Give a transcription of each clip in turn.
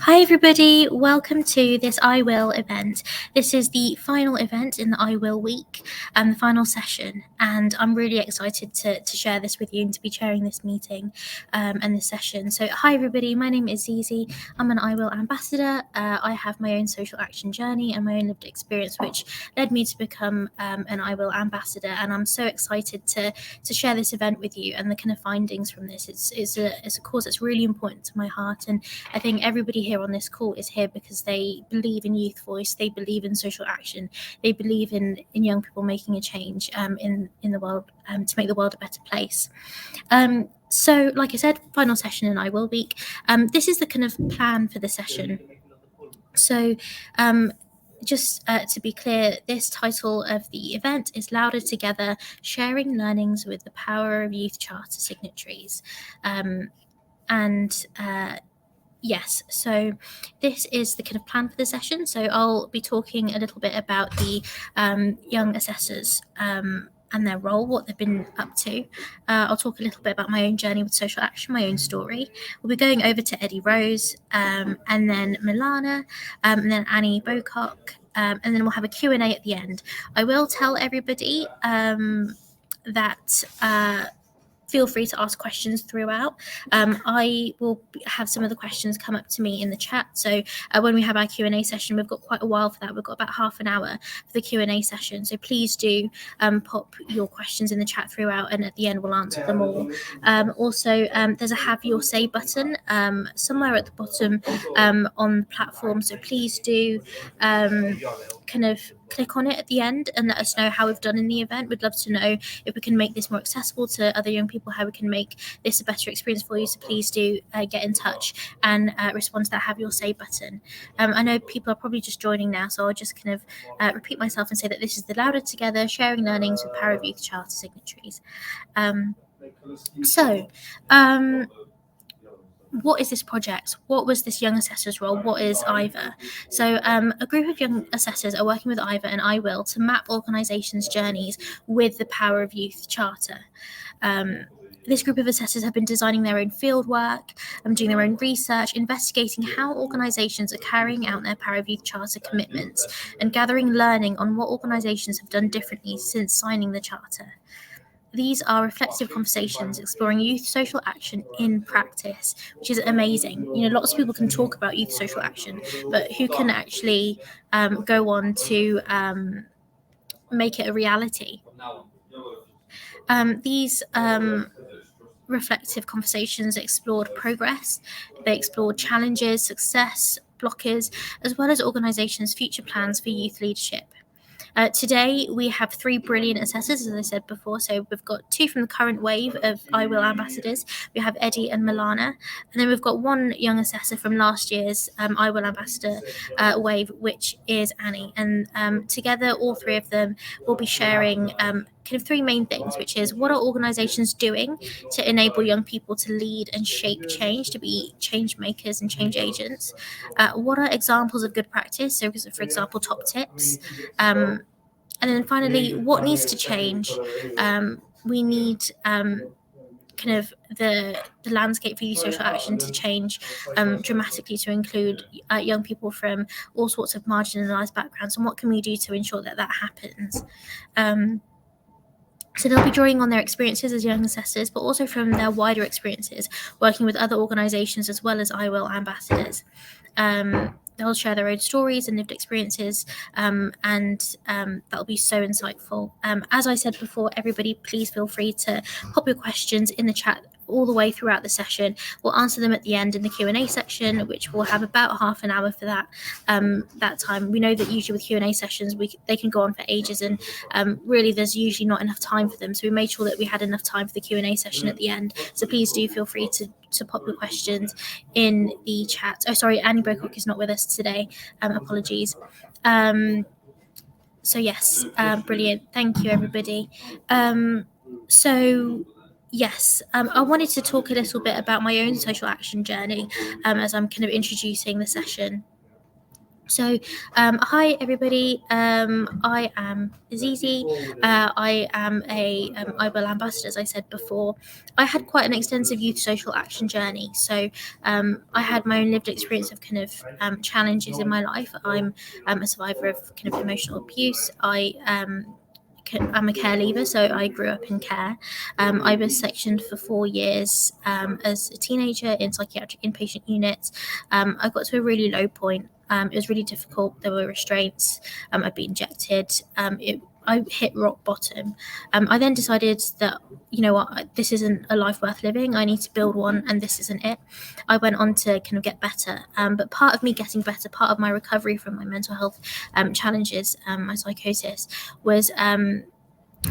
Hi everybody, welcome to this iwill event. This is the final event in the iwill week and the final session, and I'm really excited to share this with you and to be chairing this meeting and this session. So hi everybody, my name is Zizi. I'm an iwill ambassador. I have my own social action journey and my own lived experience which led me to become an iwill ambassador, and I'm so excited to share this event with you and the kind of findings from this. It's a cause that's really important to my heart, and I think everybody here on this call is here because they believe in youth voice, they believe in social action, they believe in young people making a change in the world to make the world a better place. So, like I said, final session in iwill week. This is the kind of plan for the session. So, just to be clear, this title of the event is Louder Together, Sharing Learnings with the Power of Youth Charter Signatories. Yes, so this is the kind of plan for the session. So I'll be talking a little bit about the young assessors and their role, what they've been up to. I'll talk a little bit about my own journey with social action, my own story. We'll be going over to Eddie Rose and then Milana and then Annie Bocock. And then we'll have a Q&A at the end. I will tell everybody that feel free to ask questions throughout. I will have some of the questions come up to me in the chat. So when we have our Q&A session, we've got quite a while for that. We've got about half an hour for the Q&A session. So please do pop your questions in the chat throughout, and at the end we'll answer them all. Also, there's a Have Your Say button somewhere at the bottom on the platform. So please do kind of click on it at the end and let us know how we've done in the event. We'd love to know if we can make this more accessible to other young people, how we can make this a better experience for you. So please do get in touch and respond to that Have Your Say button. I know people are probably just joining now, so I'll just kind of repeat myself and say that this is the Louder Together, Sharing Learnings with Power of Youth Charter Signatories. What is this project? What was this young assessor's role? What is IVAR? So a group of young assessors are working with IVAR and iwill to map organisations' journeys with the Power of Youth Charter. This group of assessors have been designing their own fieldwork, doing their own research, investigating how organisations are carrying out their Power of Youth Charter commitments, and gathering learning on what organisations have done differently since signing the Charter. These are reflective conversations exploring youth social action in practice, which is amazing. Lots of people can talk about youth social action, but who can actually go on to make it a reality? These reflective conversations explored progress, they explored challenges, success, blockers, as well as organisations' future plans for youth leadership. Today, we have 3 brilliant assessors, as I said before. So we've got 2 from the current wave of iwill ambassadors. We have Eddie and Milana. And then we've got 1 young assessor from last year's iwill ambassador wave, which is Annie. And together, all 3 of them will be sharing kind of 3 main things, which is what are organisations doing to enable young people to lead and shape change, to be change makers and change agents? What are examples of good practice? So, for example, top tips. And then finally, what needs to change? We need kind of the landscape for youth social action to change dramatically to include young people from all sorts of marginalised backgrounds, and what can we do to ensure that that happens? So they'll be drawing on their experiences as young assessors, but also from their wider experiences working with other organisations as well as iwill ambassadors. They'll share their own stories and lived experiences, and that'll be so insightful. As I said before, everybody, please feel free to pop your questions in the chat all the way throughout the session. We'll answer them at the end in the Q&A section, which will have about half an hour for that time. We know that usually with Q&A sessions, they can go on for ages, and really there's usually not enough time for them. So we made sure that we had enough time for the Q&A session at the end. So please do feel free to pop your questions in the chat. Oh, sorry, Annie Bocock is not with us today. Apologies. So yes, brilliant. Thank you, everybody. Yes, I wanted to talk a little bit about my own social action journey as I'm kind of introducing the session. So, hi everybody. I am Azizi. I am a iwill ambassador, as I said before. I had quite an extensive youth social action journey. So, I had my own lived experience of kind of challenges in my life. I'm a survivor of kind of emotional abuse. I'm a care leaver, so I grew up in care. I was sectioned for 4 years as a teenager in psychiatric inpatient units. I got to a really low point. It was really difficult. There were restraints. I'd be injected. I hit rock bottom. I then decided that, you know what, this isn't a life worth living. I need to build one, and this isn't it. I went on to kind of get better. But part of me getting better, part of my recovery from my mental health challenges, my psychosis, was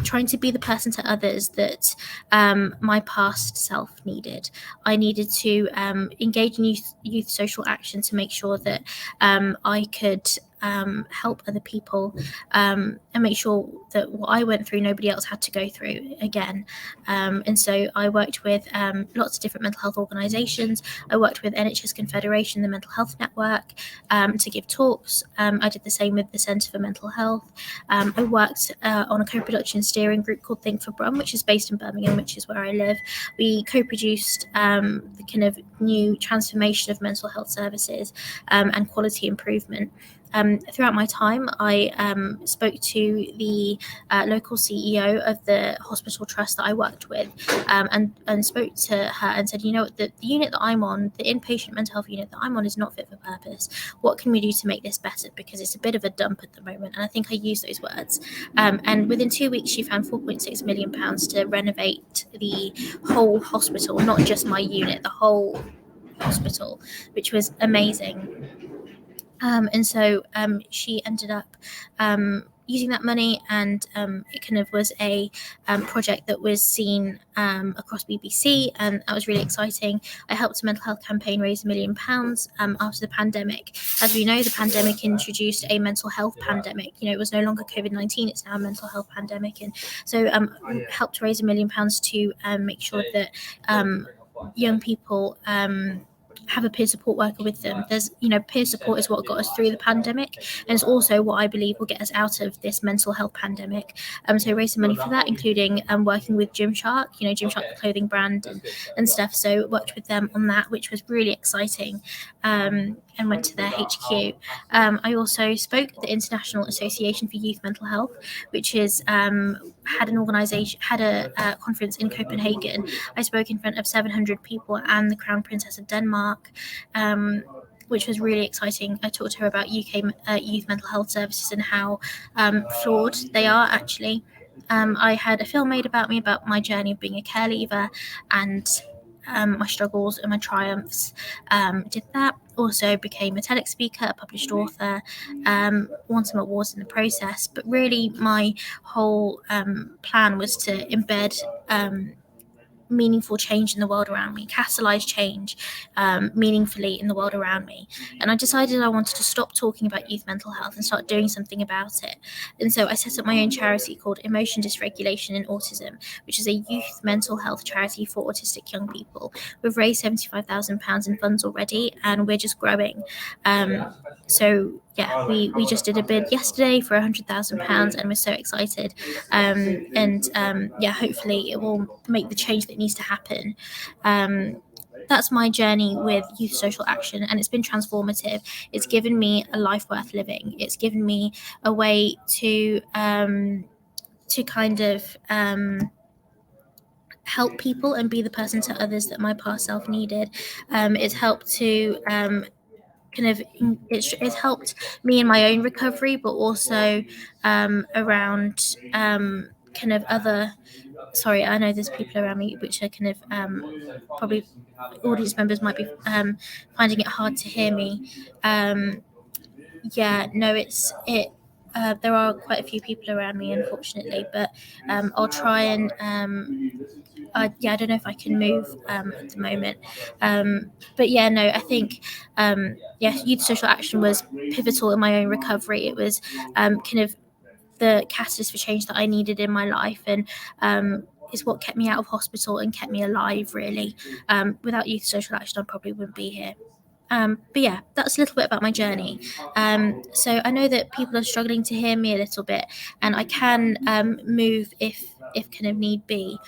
trying to be the person to others that my past self needed. I needed to engage in youth social action to make sure that I could help other people and make sure that what I went through, nobody else had to go through again. And so I worked with lots of different mental health organisations. I worked with NHS Confederation, the Mental Health Network, to give talks. I did the same with the Centre for Mental Health. I worked on a co-production steering group called Think for Brum, which is based in Birmingham, which is where I live. We co-produced the kind of new transformation of mental health services and quality improvement. Throughout my time, I spoke to the local CEO of the hospital trust that I worked with, and spoke to her and said, you know, the unit that I'm on, the inpatient mental health unit that I'm on, is not fit for purpose. What can we do to make this better? Because it's a bit of a dump at the moment. And I think I used those words. And within 2 weeks, she found £4.6 million to renovate the whole hospital, not just my unit, the whole hospital, which was amazing. And so she ended up using that money, and it kind of was a project that was seen across BBC, and that was really exciting. I helped a mental health campaign raise £1 million after the pandemic. As we know, the pandemic introduced a mental health pandemic. You know, it was no longer COVID-19; it's now a mental health pandemic, and so helped raise £1 million to make sure that young people have a peer support worker with them. There's, you know, peer support is what got us through the pandemic, and it's also what I believe will get us out of this mental health pandemic. So raised some money for that, including working with Gymshark, you know, Gymshark, the clothing brand, and stuff. So worked with them on that, which was really exciting, and went to their HQ. I also spoke at the International Association for Youth Mental Health, which is had a conference in Copenhagen. I spoke in front of 700 people and the Crown Princess of Denmark, which was really exciting. I talked to her about UK youth mental health services and how flawed they are, actually. I had a film made about me, about my journey of being a care leaver and my struggles and my triumphs. Did that. Also became a TEDx speaker, a published author, won some awards in the process. But really, my whole plan was to embed meaningful change in the world around me, catalyze change meaningfully in the world around me. And I decided I wanted to stop talking about youth mental health and start doing something about it. And so I set up my own charity called Emotion Dysregulation in Autism, which is a youth mental health charity for autistic young people. We've raised £75,000 in funds already, and we're just growing. So yeah, we just did a bid yesterday for £100,000, and we're so excited. Yeah, hopefully it will make the change that needs to happen. That's my journey with youth social action, and it's been transformative. It's given me a life worth living. It's given me a way to kind of help people and be the person to others that my past self needed. It's helped to it's helped me in my own recovery, but also around kind of other. Sorry, I know there's people around me which are kind of probably audience members might be finding it hard to hear me. Yeah, no, it's it. There are quite a few people around me, unfortunately, but I'll try and I don't know if I can move at the moment. But yeah, no, I think youth social action was pivotal in my own recovery. It was kind of the catalyst for change that I needed in my life, and is what kept me out of hospital and kept me alive, really. Without youth social action, I probably wouldn't be here. But yeah, that's a little bit about my journey. So I know that people are struggling to hear me a little bit, and I can move if kind of need be.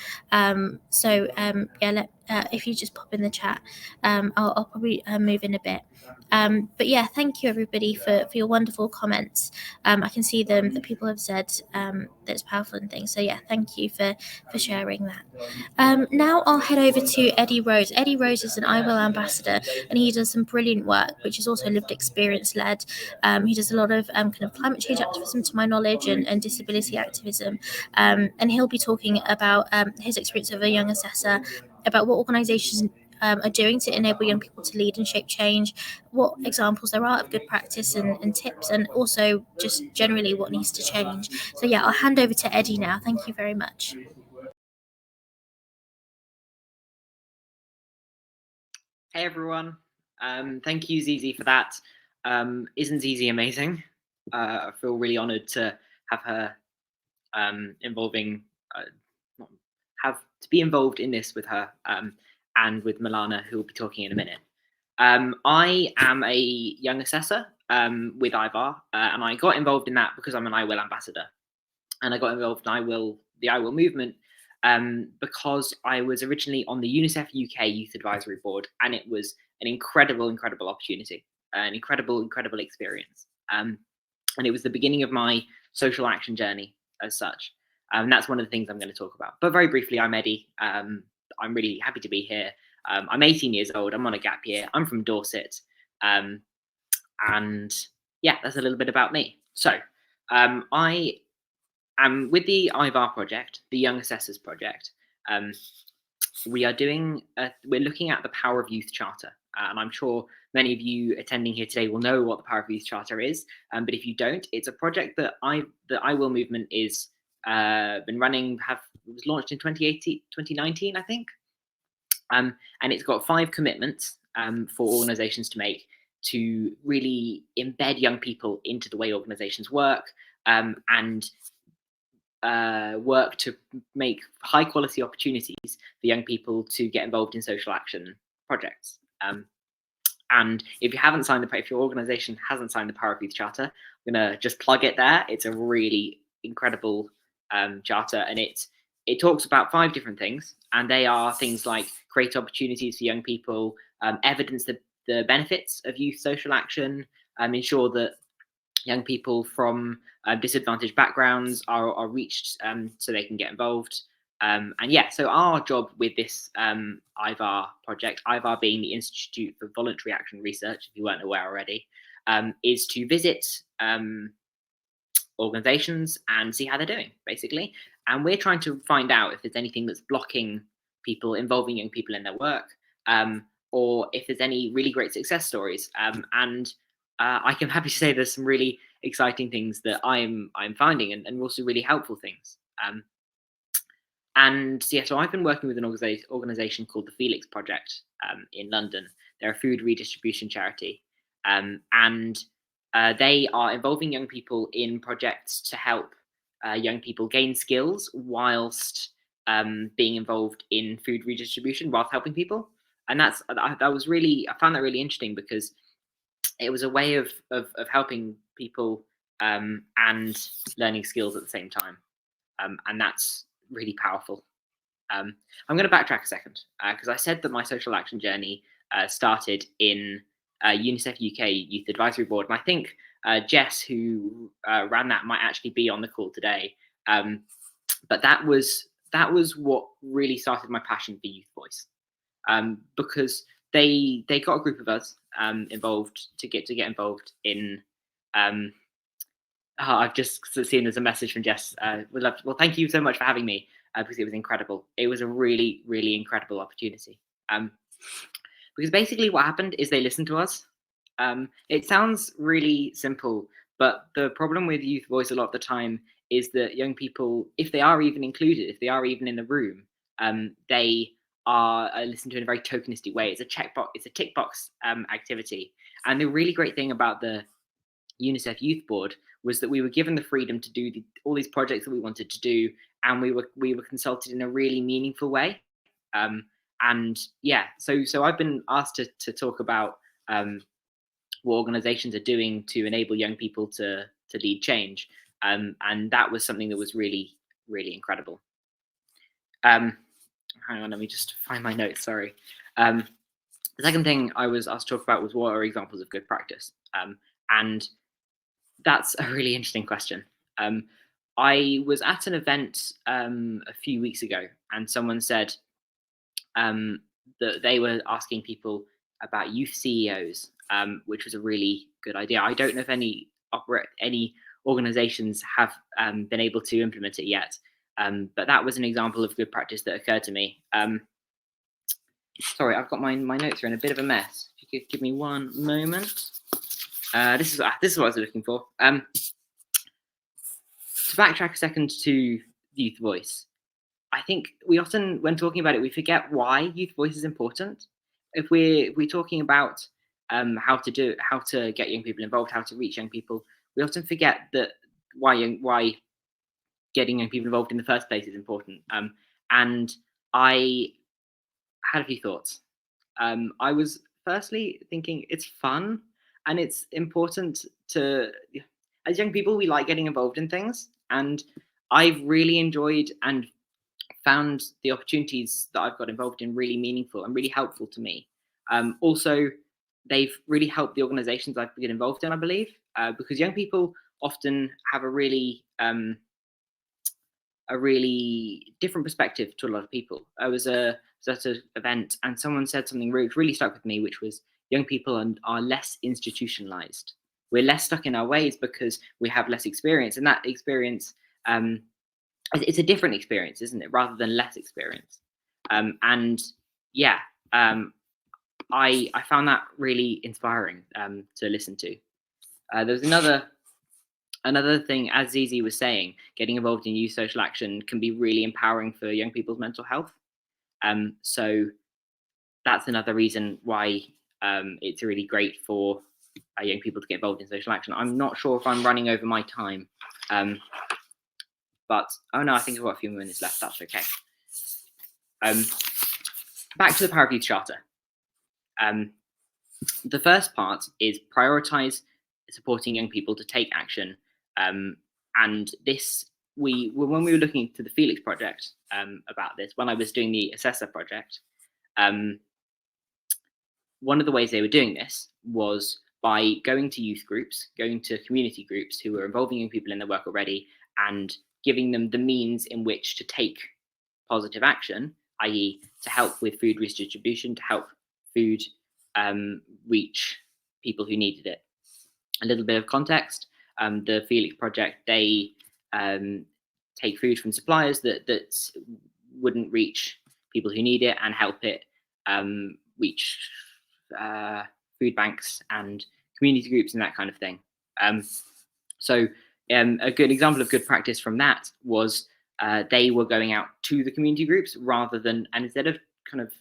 If you just pop in the chat, I'll probably move in a bit. But yeah, thank you everybody for your wonderful comments. I can see them that people have said that it's powerful and things. So yeah, thank you for sharing that. Now I'll head over to Eddie Rose. Eddie Rose is an iwill ambassador, and he does some brilliant work, which is also lived experience led. He does a lot of kind of climate change activism, to my knowledge, and disability activism. And he'll be talking about his experience of a young assessor, about what organisations are doing to enable young people to lead and shape change, what examples there are of good practice and tips, and also just generally what needs to change. So yeah, I'll hand over to Eddie now. Thank you very much. Hey everyone, thank you Zizi for that. Isn't Zizi amazing? I feel really honoured to have her involving, to be involved in this with her and with Milana, who will be talking in a minute. I am a young assessor with IVAR, and I got involved in that because I'm an iwill ambassador, and I got involved in the iwill movement because I was originally on the UNICEF UK Youth Advisory Board, and it was an incredible opportunity, an incredible experience. And it was the beginning of my social action journey as such. And that's one of the things I'm going to talk about. But very briefly, I'm Eddie. I'm really happy to be here. I'm 18 years old. I'm on a gap year. I'm from Dorset. And yeah, that's a little bit about me. So I with the IVAR project, the Young Assessors Project, we're looking at the Power of Youth Charter. And I'm sure many of you attending here today will know what the Power of Youth Charter is. But if you don't, it's a project that the iwill movement is been running. It was launched in 2019, I think. And it's got 5 commitments for organisations to make to really embed young people into the way organisations work, and work to make high quality opportunities for young people to get involved in social action projects. And if your organisation hasn't signed the Power of Youth Charter, I'm gonna just plug it there. It's a really incredible charter, and it talks about 5 different things, and they are things like create opportunities for young people, evidence the benefits of youth social action, ensure that young people from disadvantaged backgrounds are reached so they can get involved. And yeah, so our job with this IVAR project, IVAR being the Institute for Voluntary Action Research, if you weren't aware already, is to visit organizations and see how they're doing, basically. And we're trying to find out if there's anything that's blocking people, involving young people in their work, or if there's any really great success stories. And I can happy to say there's some really exciting things that I'm finding, and also really helpful things. And yeah, so I've been working with an organization called the Felix Project in London. They're a food redistribution charity, and they are involving young people in projects to help young people gain skills whilst being involved in food redistribution, whilst helping people. And I found that really interesting, because it was a way of helping people and learning skills at the same time, and that's really powerful. I'm going to backtrack a second, because I said that my social action journey started in UNICEF UK Youth Advisory Board, and I think Jess, who ran that, might actually be on the call today. But that was what really started my passion for Youth Voice, because they got a group of us involved to get involved in. I've just seen there's a message from Jess. Well, thank you so much for having me, because it was incredible. It was a really, really incredible opportunity. Because basically what happened is they listened to us. It sounds really simple, but the problem with Youth Voice a lot of the time is that young people, if they are even included, if they are even in the room, they are listened to in a very tokenistic way. It's a tick box activity. And the really great thing about the UNICEF Youth Board was that we were given the freedom to do all these projects that we wanted to do, and we were consulted in a really meaningful way. And yeah, so I've been asked to talk about what organizations are doing to enable young people to lead change. And that was something that was really, really incredible. Hang on, let me just find my notes, sorry. The second thing I was asked to talk about was what are examples of good practice? And that's a really interesting question. I was at an event a few weeks ago, and someone said that they were asking people about youth CEOs, which was a really good idea. I don't know if any organizations have been able to implement it yet, but that was an example of good practice that occurred to me. Sorry, I've got my notes are in a bit of a mess. If you could give me one moment. This is what I was looking for. To backtrack a second to youth voice, I think we often, when talking about it, we forget why youth voice is important. If we're talking about how to get young people involved, how to reach young people, we often forget that why getting young people involved in the first place is important. And I had a few thoughts. I was firstly thinking it's fun and it's important to, as young people, we like getting involved in things, and I've really enjoyed and found the opportunities that I've got involved in really meaningful and really helpful to me. Also, they've really helped the organizations I've been involved in, I believe, because young people often have a really different perspective to a lot of people. I was at an event and someone said something which really stuck with me, which was young people are less institutionalized. We're less stuck in our ways because we have less experience, and that experience, it's a different experience, isn't it, rather than less experience. And yeah, I found that really inspiring to listen to. There's another thing, as Zizi was saying, getting involved in youth social action can be really empowering for young people's mental health. So that's another reason why it's really great for young people to get involved in social action. I'm not sure if I'm running over my time, but oh no, I think I've got a few minutes left. That's okay. Back to the Power of Youth Charter. The first part is prioritize supporting young people to take action. And this, when we were looking to the Felix project about this, when I was doing the assessor project, one of the ways they were doing this was by going to youth groups, going to community groups who were involving young people in their work already, and giving them the means in which to take positive action, i.e. to help with food redistribution, to help food reach people who needed it. A little bit of context, the Felix project, they take food from suppliers that wouldn't reach people who need it and help it reach food banks and community groups and that kind of thing. So a good example of good practice from that was they were going out to the community groups rather than, and instead of kind of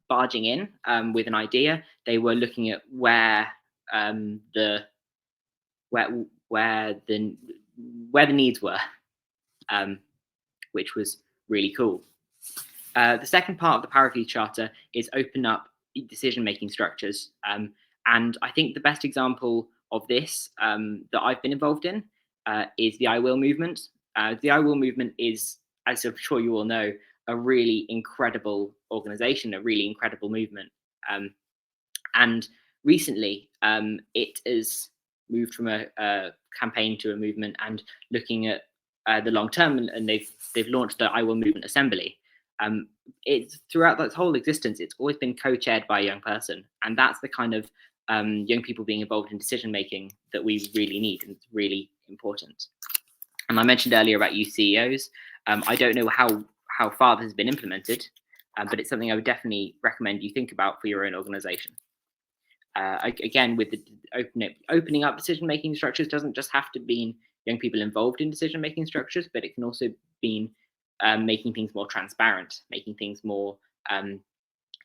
barging in with an idea, they were looking at where the needs were, which was really cool. The second part of the Power of Youth Charter is open up decision-making structures. And I think the best example of this that I've been involved in is the iwill movement. The iwill movement is, as I'm sure you all know, a really incredible organization, a really incredible movement. And recently, it has moved from a campaign to a movement and looking at the long term, and they've launched the iwill Movement Assembly. It's throughout its whole existence, it's always been co-chaired by a young person, and that's the kind of young people being involved in decision making that we really need, and it's really important. And I mentioned earlier about youth CEOs. I don't know how far this has been implemented, but it's something I would definitely recommend you think about for your own organization. Again, with the opening up decision-making structures doesn't just have to mean young people involved in decision-making structures, but it can also mean making things more transparent, making things more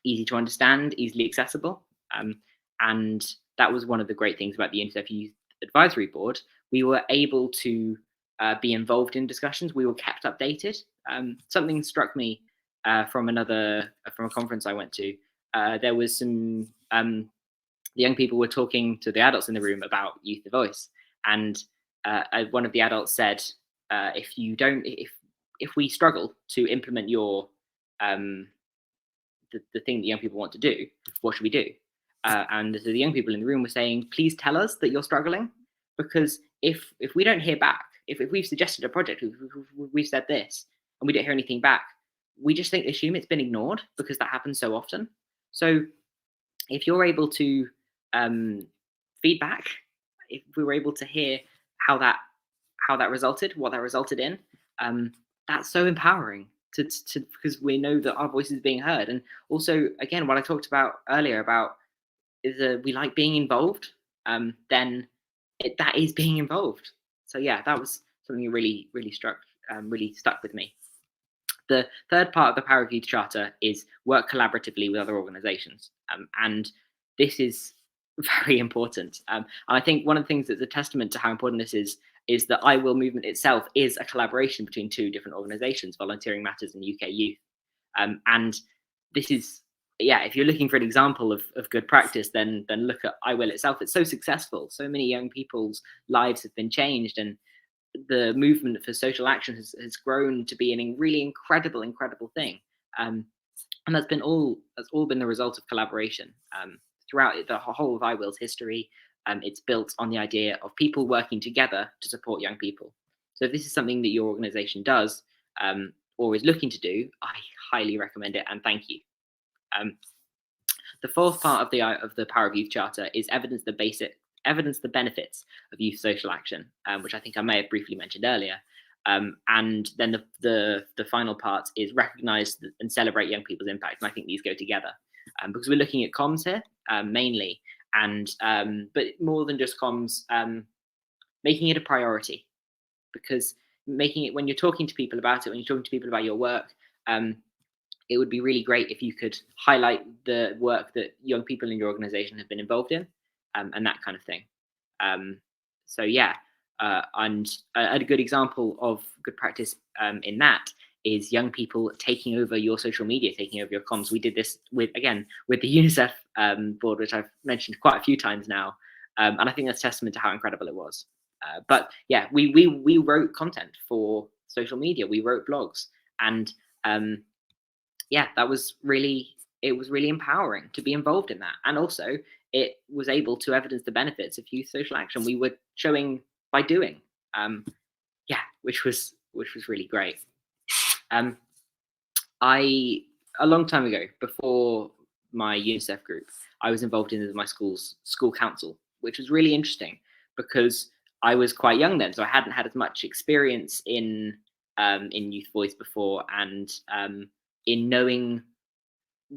easy to understand, easily accessible. And that was one of the great things about the UNICEF Youth Advisory Board. We were able to be involved in discussions. We were kept updated. Something struck me from a conference I went to. There was some the young people were talking to the adults in the room about youth the voice, and one of the adults said, if we struggle to implement your the thing that young people want to do, what should we do? And so the young people in the room were saying, please tell us that you're struggling, because if we don't hear back, if we've suggested a project, we've said this, and we don't hear anything back, we just assume it's been ignored, because that happens so often. So if you're able to feedback, if we were able to hear how that resulted, what that resulted in, that's so empowering to because we know that our voice is being heard. And also, again, what I talked about earlier about is we like being involved, then that is being involved. So yeah, that was something that really stuck with me. The third part of the Power of Youth Charter is work collaboratively with other organisations, and this is very important. And I think one of the things that's a testament to how important this is the iwill movement itself is a collaboration between two different organisations, Volunteering Matters and UK Youth. And this is, yeah, if you're looking for an example of good practice, then look at iwill itself. It's so successful. So many young people's lives have been changed, and the movement for social action has grown to be a really incredible thing. And that's all been the result of collaboration. Throughout the whole of iwill's history, it's built on the idea of people working together to support young people. So if this is something that your organisation does, or is looking to do, I highly recommend it, and thank you. The fourth part of the Power of Youth Charter is evidence the benefits of youth social action, which I think I may have briefly mentioned earlier. And then the final part is recognise and celebrate young people's impact. And I think these go together, because we're looking at comms here mainly, and but more than just comms, making it a priority, because making it, when you're talking to people about it, when you're talking to people about your work, it would be really great if you could highlight the work that young people in your organisation have been involved in, and that kind of thing. So yeah, and a good example of good practice in that is young people taking over your social media, taking over your comms. We did this with the UNICEF board, which I've mentioned quite a few times now, and I think that's testament to how incredible it was. But yeah, we wrote content for social media, we wrote blogs, and yeah, it was really empowering to be involved in that. And also it was able to evidence the benefits of youth social action. We were showing by doing, yeah, which was really great. A long time ago, before my UNICEF group, I was involved in my school's school council, which was really interesting because I was quite young then, so I hadn't had as much experience in youth voice before, and in knowing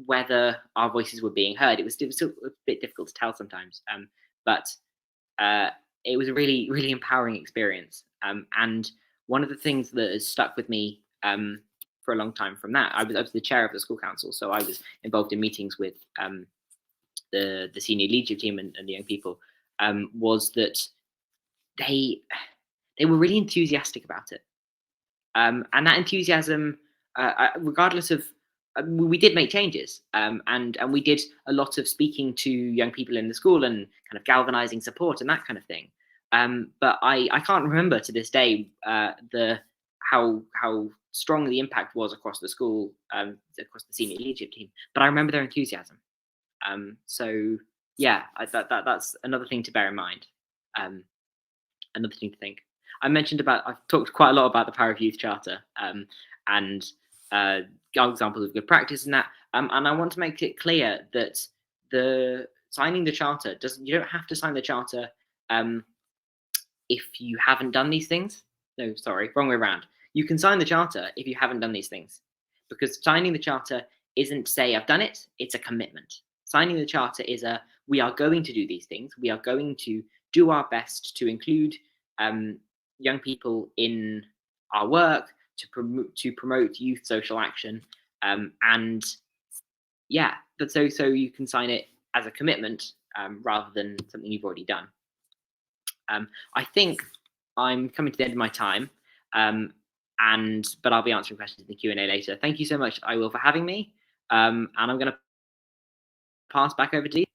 whether our voices were being heard. It was still a bit difficult to tell sometimes, but it was a really empowering experience. And one of the things that has stuck with me for a long time from that, I was the chair of the school council, so I was involved in meetings with the senior leadership team and the young people, was that they were really enthusiastic about it. And that enthusiasm, regardless of, we did make changes, and we did a lot of speaking to young people in the school and kind of galvanizing support and that kind of thing. But I can't remember to this day how strong the impact was across the school, across the senior leadership team. But I remember their enthusiasm. So yeah, that's another thing to bear in mind. Another thing to think. I've talked quite a lot about the Power of Youth Charter, and examples of good practice in that. And I want to make it clear that signing the charter you don't have to sign the charter if you haven't done these things. No, sorry, wrong way around. You can sign the charter if you haven't done these things, because signing the charter isn't say I've done it, it's a commitment. Signing the charter is we are going to do these things. We are going to do our best to include young people in our work, to promote youth social action, and yeah, but so you can sign it as a commitment rather than something you've already done. I think I'm coming to the end of my time, but I'll be answering questions in the Q&A later. Thank you so much, iwill, for having me, and I'm going to pass back over to you.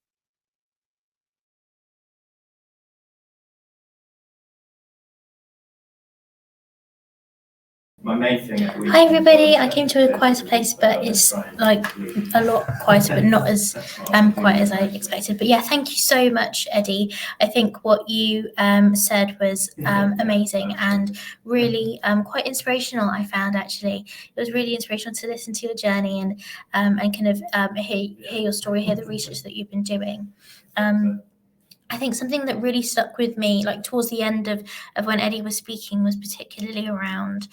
Hi everybody, I came to a quieter place, but it's like a lot quieter, but not as quiet as I expected. But yeah, thank you so much, Eddie. I think what you said was amazing and really quite inspirational. I found actually it was really inspirational to listen to your journey and kind of hear your story, hear the research that you've been doing. I think something that really stuck with me, like towards the end of when Eddie was speaking, was particularly around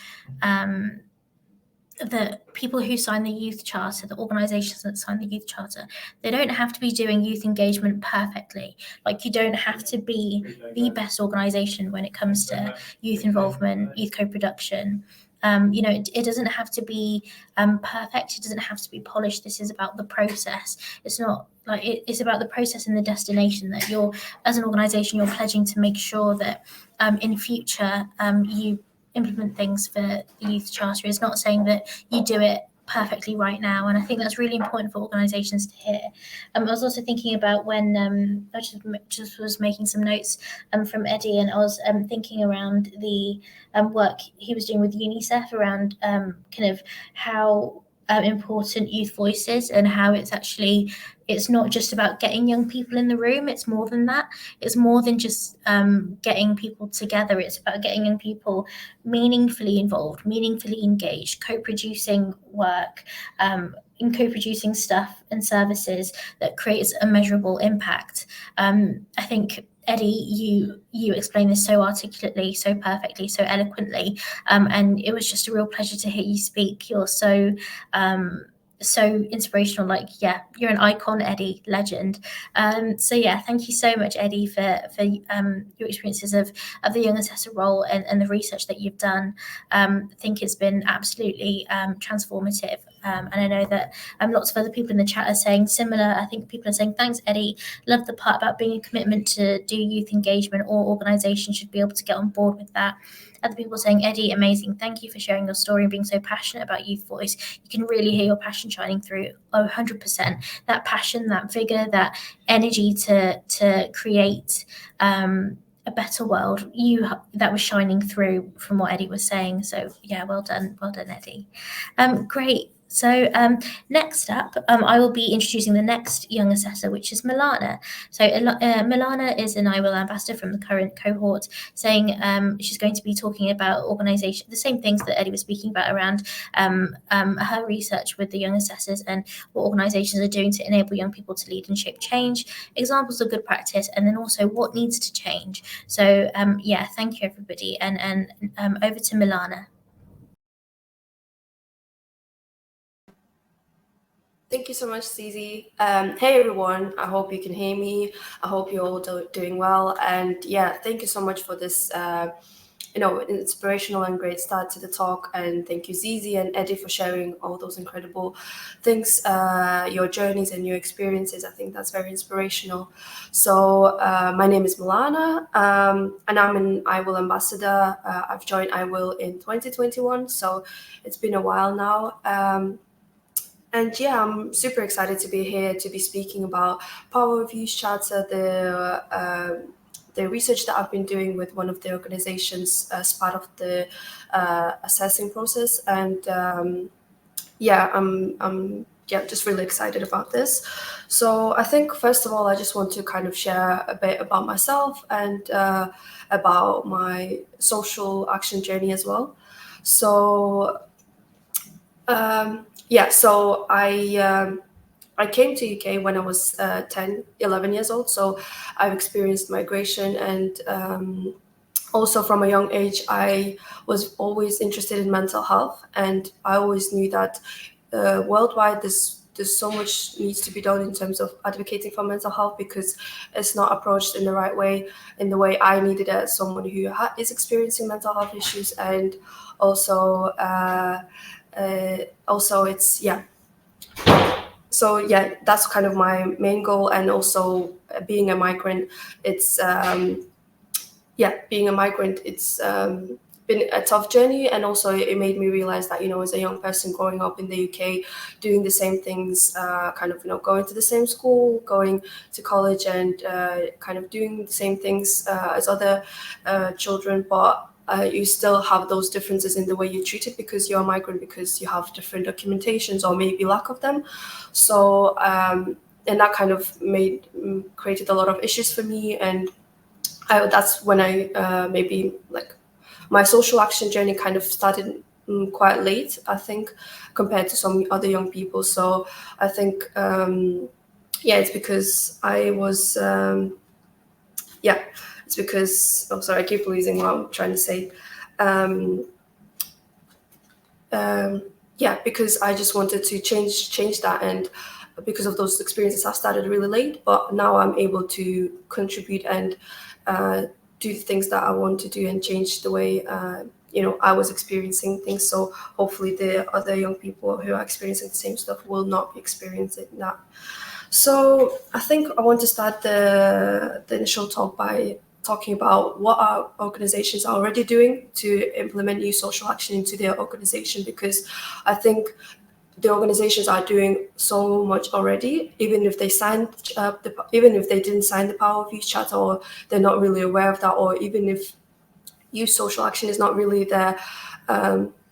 the people who sign the youth charter, the organisations that sign the youth charter, they don't have to be doing youth engagement perfectly. Like you don't have to be the best organisation when it comes to youth involvement, youth co-production. It doesn't have to be perfect. It doesn't have to be polished. This is about the process. It's not like it's about the process and the destination that you're, as an organisation, you're pledging to make sure that in future you implement things for the youth charter. Is not saying that you do it perfectly right now, and I think that's really important for organisations to hear. I was also thinking about when I just was making some notes from Eddie, and I was thinking around the work he was doing with UNICEF around kind of how important youth voice is, and how it's not just about getting young people in the room. It's more than that. It's more than just getting people together. It's about getting young people meaningfully involved, meaningfully engaged, co-producing work, in co-producing stuff and services that creates a measurable impact. I think Eddie, you explained this so articulately, so perfectly, so eloquently, and it was just a real pleasure to hear you speak. You're so inspirational. Like, yeah, you're an icon, Eddie, legend. So yeah, thank you so much, Eddie, for your experiences of the young assessor role and the research that you've done. I think it's been absolutely transformative. And I know that lots of other people in the chat are saying similar. I think people are saying, thanks, Eddie. Love the part about being a commitment to do youth engagement. All organisations should be able to get on board with that. Other people saying, Eddie, amazing. Thank you for sharing your story and being so passionate about youth voice. You can really hear your passion shining through. 100%. That passion, that vigor, that energy to create a better world. That was shining through from what Eddie was saying. So yeah, well done, Eddie. Great. So next up, I will be introducing the next young assessor, which is Milana. So Milana is an IWIL ambassador from the current cohort, saying she's going to be talking about organisation, the same things that Eddie was speaking about around her research with the young assessors and what organisations are doing to enable young people to lead and shape change, examples of good practice, and then also what needs to change. So yeah, thank you everybody, and over to Milana. Thank you so much, Zizi. Hey everyone, I hope you can hear me. I hope you're all doing well. And yeah, thank you so much for this inspirational and great start to the talk. And thank you, Zizi and Eddie, for sharing all those incredible things, your journeys and your experiences. I think that's very inspirational. So my name is Milana, and I'm an iWill ambassador. I've joined iWill in 2021, so it's been a while now. And yeah, I'm super excited to be here to be speaking about Power of Youth Charter, the research that I've been doing with one of the organizations as part of the assessing process. And yeah, I'm just really excited about this. So I think first of all, I just want to kind of share a bit about myself and about my social action journey as well. So yeah, so I came to UK when I was 10, 11 years old. So I've experienced migration, and also from a young age, I was always interested in mental health. And I always knew that worldwide, there's so much needs to be done in terms of advocating for mental health, because it's not approached in the right way, in the way I needed it as someone who is experiencing mental health issues. And also, it's, yeah. So yeah, that's kind of my main goal. And also being a migrant, it's being a migrant, it's been a tough journey. And also it made me realize that, as a young person growing up in the UK, doing the same things, going to the same school, going to college, and kind of doing the same things as other children, but you still have those differences in the way you treat it because you're a migrant, because you have different documentations or maybe lack of them. So and that kind of created a lot of issues for me, and that's when I maybe like my social action journey kind of started quite late, I think, compared to some other young people. So I think it's because I was it's because, oh sorry, I keep losing what I'm trying to say. Because I just wanted to change that, and because of those experiences I started really late, but now I'm able to contribute and do the things that I want to do and change the way I was experiencing things. So hopefully the other young people who are experiencing the same stuff will not be experiencing that. So I think I want to start the initial talk by talking about what our organizations are already doing to implement new social action into their organization, because I think the organizations are doing so much already, even if they even if they didn't sign the Power of Youth Charter, or they're not really aware of that, or even if youth social action is not really their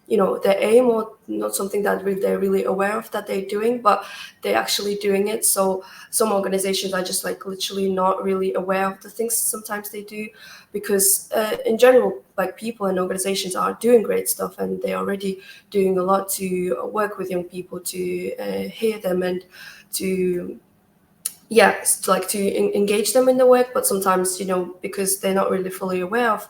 their aim, or not something that they're really aware of that they're doing, but they're actually doing it. So some organizations are just like literally not really aware of the things sometimes they do, because in general, like people and organizations are doing great stuff, and they're already doing a lot to work with young people, to hear them, and to engage them in the work. But sometimes, because they're not really fully aware of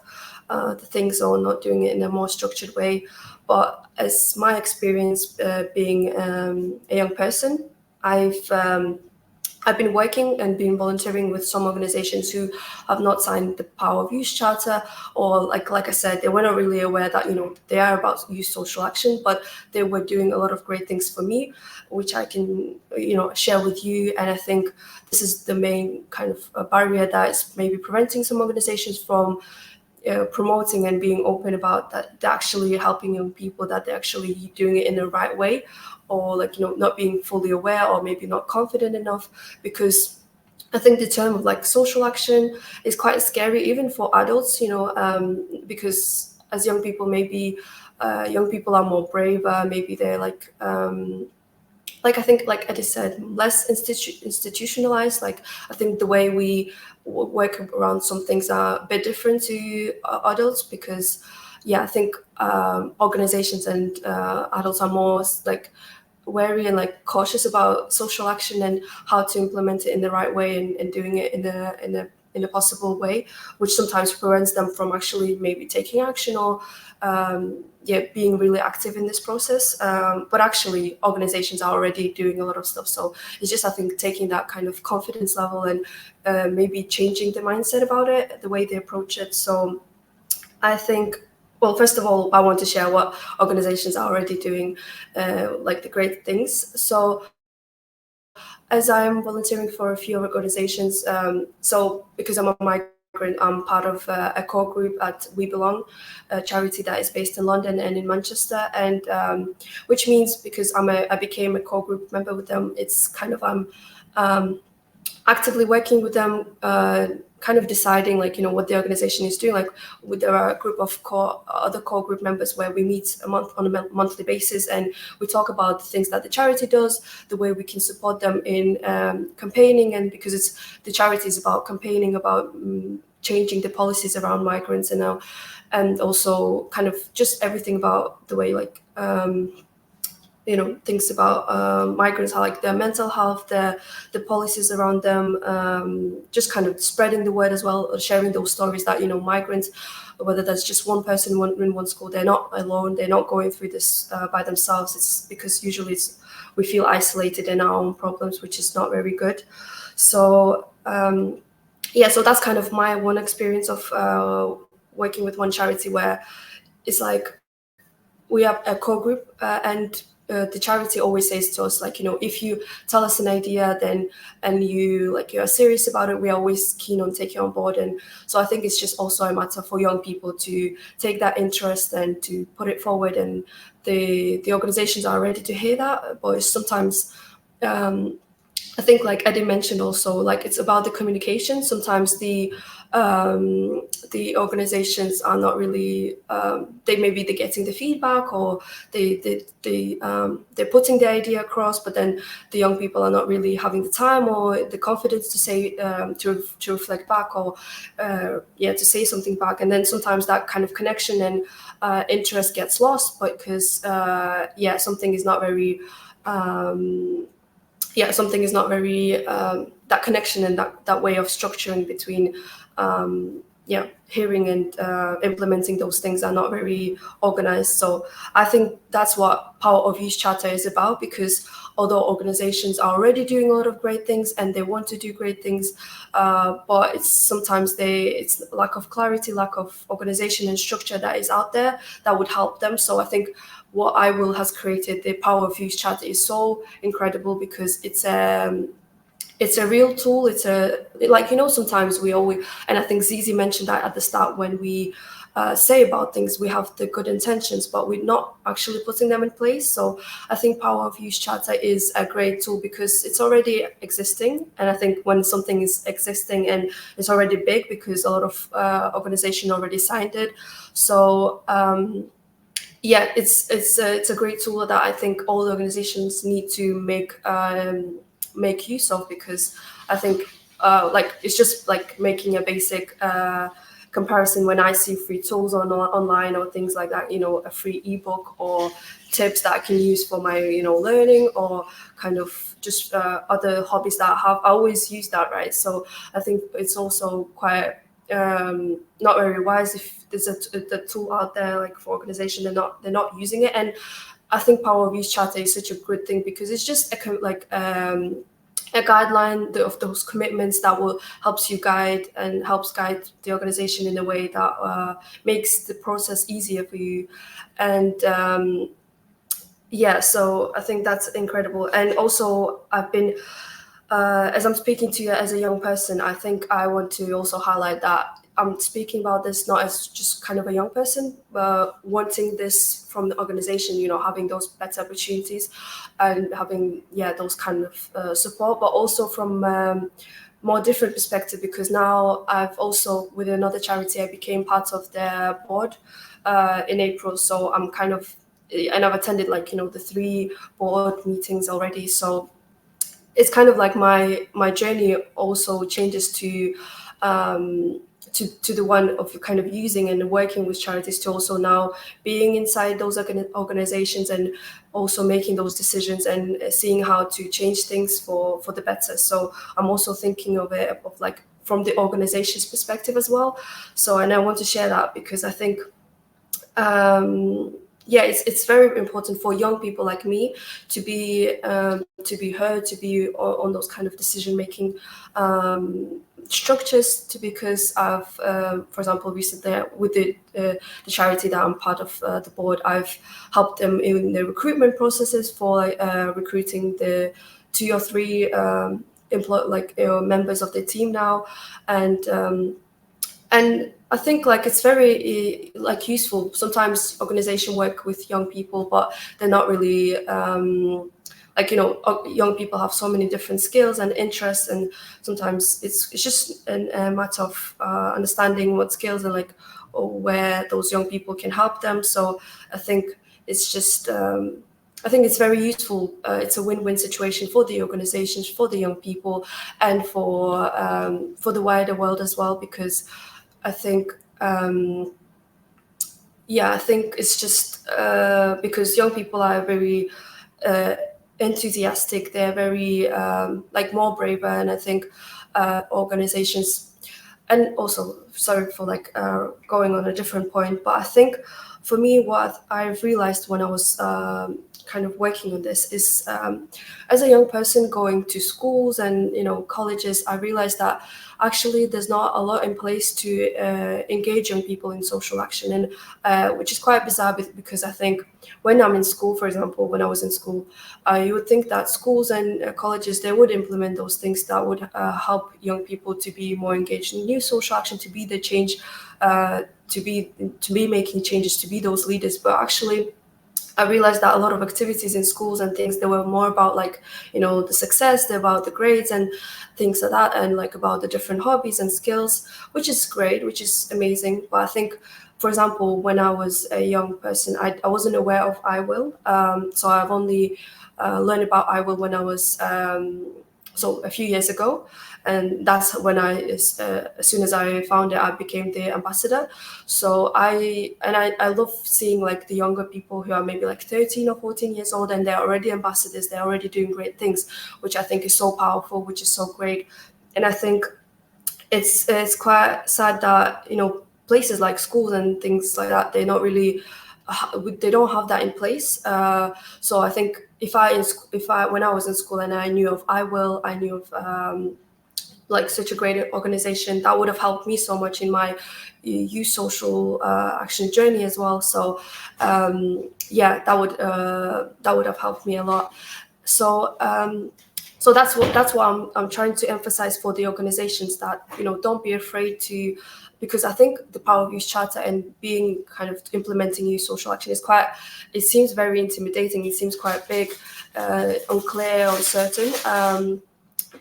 the things, or not doing it in a more structured way. But as my experience being a young person, I've been working and been volunteering with some organizations who have not signed the Power of Youth Charter, or like I said, they were not really aware that they are about youth social action, but they were doing a lot of great things for me, which I can share with you. And I think this is the main kind of barrier that is maybe preventing some organizations from promoting and being open about that they're actually helping young people, that they're actually doing it in the right way, or not being fully aware, or maybe not confident enough. Because I think the term of social action is quite scary even for adults, because as young people, maybe young people are more braver, maybe they're I think, like Eddie said, less institutionalized. I think the way we work around some things are a bit different to adults, because I think organizations and adults are more wary and cautious about social action and how to implement it in the right way, and doing it in a possible way, which sometimes prevents them from actually maybe taking action, or being really active in this process. But actually organizations are already doing a lot of stuff. So it's just, I think, taking that kind of confidence level and maybe changing the mindset about it, the way they approach it. So I think, well, first of all, I want to share what organizations are already doing, the great things. So as I'm volunteering for a few organizations, so because I'm a migrant, I'm part of a core group at We Belong, a charity that is based in London and in Manchester, and which means, because I became a core group member with them, it's kind of I'm actively working with them, kind of deciding what the organization is doing. There are a group of other core group members where we meet on a monthly basis, and we talk about the things that the charity does, the way we can support them in campaigning, and because the charity is about campaigning, about changing the policies around migrants, and also kind of just everything about the way things about migrants, how their mental health, the policies around them, just kind of spreading the word as well, sharing those stories that migrants, whether that's just one person in one school, they're not alone, they're not going through this by themselves. It's because usually we feel isolated in our own problems, which is not very good. So so that's kind of my one experience of working with one charity, where it's we have a core group, and the charity always says to us, if you tell us an idea, then and you're serious about it, we're always keen on taking on board. And so I think it's just also a matter for young people to take that interest and to put it forward, and the organizations are ready to hear that. But sometimes I think, like Eddie mentioned also, like it's about the communication. Sometimes the organizations are not really, they're getting the feedback, or they're putting the idea across, but then the young people are not really having the time or the confidence to say, to reflect back, or to say something back. And then sometimes that kind of connection and interest gets lost, because something is not very that connection and that way of structuring between hearing and implementing those things are not very organized. So I think that's what Power of Youth Charter is about, because although organizations are already doing a lot of great things and they want to do great things, but it's sometimes it's lack of clarity, lack of organization and structure that is out there that would help them. So I think what iwill has created, the Power of Youth Charter, is so incredible, because it's a real tool. It's sometimes we always, and I think Zizi mentioned that at the start, when we say about things, we have the good intentions, but we're not actually putting them in place. So I think Power of Youth Charter is a great tool because it's already existing. And I think when something is existing and it's already big, because a lot of organizations already signed it. So it's a great tool that I think all organizations need to make use of, because I think it's just like making a basic comparison. When I see free tools online or things like that, a free ebook or tips that I can use for my learning, or kind of just other hobbies that I have, I always use that, right? So I think it's also quite not very wise if there's a tool out there like for organization, they're not using it. And I think Power of Youth Charter is such a good thing, because it's just a guideline of those commitments that will helps guide the organization in a way that makes the process easier for you. And so I think that's incredible. And also I've been as I'm speaking to you as a young person, I think I want to also highlight that I'm speaking about this not as just kind of a young person, but wanting this from the organization, having those better opportunities and having, those kind of support, but also from more different perspective, because now I've also, with another charity, I became part of their board in April. So I'm kind of, and I've attended the 3 board meetings already. So it's kind of like my journey also changes to the one of kind of using and working with charities, to also now being inside those organizations and also making those decisions and seeing how to change things for the better. So I'm also thinking of it of from the organization's perspective as well. So, and I want to share that because I think it's very important for young people like me to be heard, to be on those kind of decision-making structures, because I've, for example, recently with the charity that I'm part of, the board, I've helped them in the recruitment processes for recruiting the 2 or 3 members of the team now, and I think it's very useful. Sometimes organizations work with young people, but they're not really young people have so many different skills and interests, and sometimes it's just a matter of understanding what skills and where those young people can help them. So I think it's just I think it's very useful. It's a win-win situation for the organizations, for the young people, and for the wider world as well, because I think I think it's just because young people are very enthusiastic. They're very more braver, and I think organizations, and also sorry for going on a different point, but I think for me, what I've realized when I was kind of working on this is, as a young person going to schools and colleges, I realized that actually there's not a lot in place to engage young people in social action, and which is quite bizarre, because I think when I'm in school, for example, when I was in school, you would think that schools and colleges, they would implement those things that would help young people to be more engaged in new social action, to be the change, to be making changes, to be those leaders. But actually I realized that a lot of activities in schools and things, they were more about like, the success, they're about the grades and things like that, and like about the different hobbies and skills, which is great, which is amazing. But I think, for example, when I was a young person, I wasn't aware of iwill. So I've only learned about iwill when I was so a few years ago, and that's when as soon as I found it, I became the ambassador. So I love seeing like the younger people who are maybe like 13 or 14 years old, and they're already ambassadors, they're already doing great things, which I think is so powerful, which is so great. And I think it's quite sad that places like schools and things like that, they're not really they don't have that in place. So I think if I when I was in school and I knew of iwill, I knew of like such a great organization, that would have helped me so much in my youth social action journey as well. So yeah, that would have helped me a lot. So so that's what I'm trying to emphasize for the organizations, that don't be afraid to, because I think the Power of Youth Charter and being kind of implementing youth social action is quite, it seems very intimidating, it seems quite big, unclear, uncertain,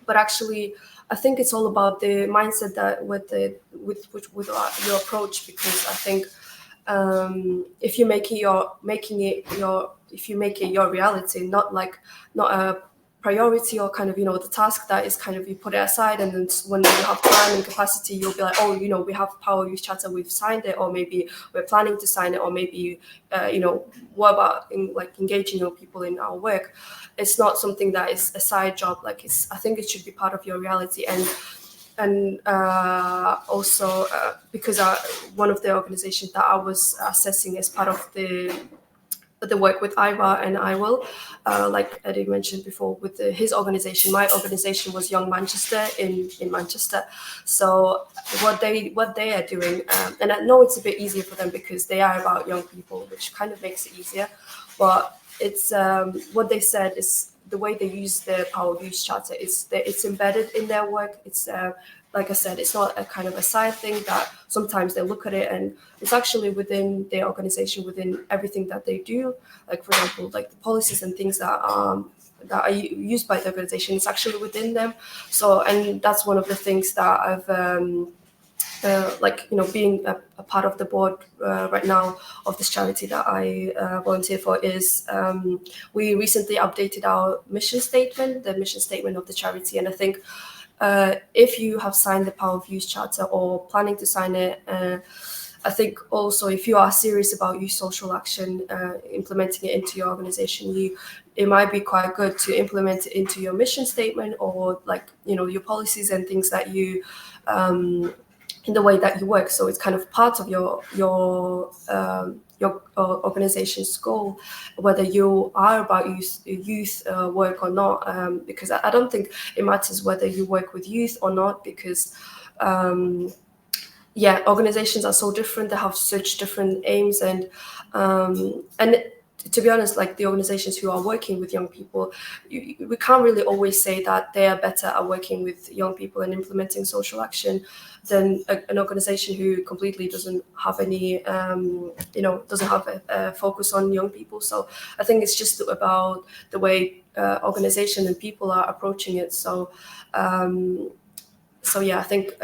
but actually I think it's all about the mindset that with your approach, because I think if you make it your reality, not a priority, or kind of the task that is kind of, you put it aside, and then when you have time and capacity, you'll be like, oh, we have Power Youth Charter, we've signed it, or maybe we're planning to sign it, or maybe what about engaging your people in our work. It's not something that is a side job. I think it should be part of your reality. And also because one of the organizations that I was assessing as part of the work with IVAR and iwill, like Eddie mentioned before, with his organization, my organization was Young Manchester in Manchester. So what they are doing, and I know it's a bit easier for them because they are about young people, which kind of makes it easier, but it's what they said is the way they use the Power of Youth Charter is that it's embedded in their work. It's like I said, it's not a kind of a side thing that sometimes they look at it, and it's actually within their organization, within everything that they do. Like, for example, like the policies and things that are used by the organization, it's actually within them. So, and that's one of the things that I've being a part of the board right now of this charity that I volunteer for, is we recently updated our mission statement, the mission statement of the charity. And I think if you have signed the Power of Youth Charter or planning to sign it, I think also if you are serious about youth social action, implementing it into your organization, it might be quite good to implement it into your mission statement, or your policies and things that you in the way that you work. So it's kind of part of your organization's goal, whether you are about youth work or not, because I don't think it matters whether you work with youth or not, because organizations are so different, they have such different aims, and to be honest, like the organizations who are working with young people, we can't really always say that they are better at working with young people and implementing social action than an organization who completely doesn't have any, doesn't have a focus on young people. So I think it's just about the way organization and people are approaching it. So, I think.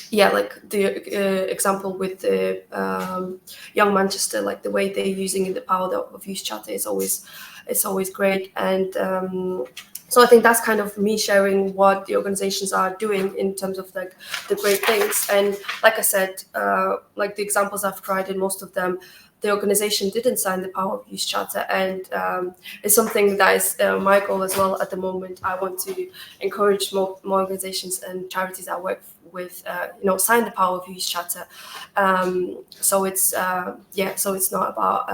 Like the example with the Young Manchester, like the way they're using the Power of Youth Charter is always great. And so I think that's kind of me sharing what the organizations are doing in terms of like the great things. And like I said, like the examples I've tried, in most of them, the organization didn't sign the Power of Youth Charter, and it's something that is my goal as well at the moment. I want to encourage more organizations and charities I work with, sign the Power of Youth Charter. So it's not about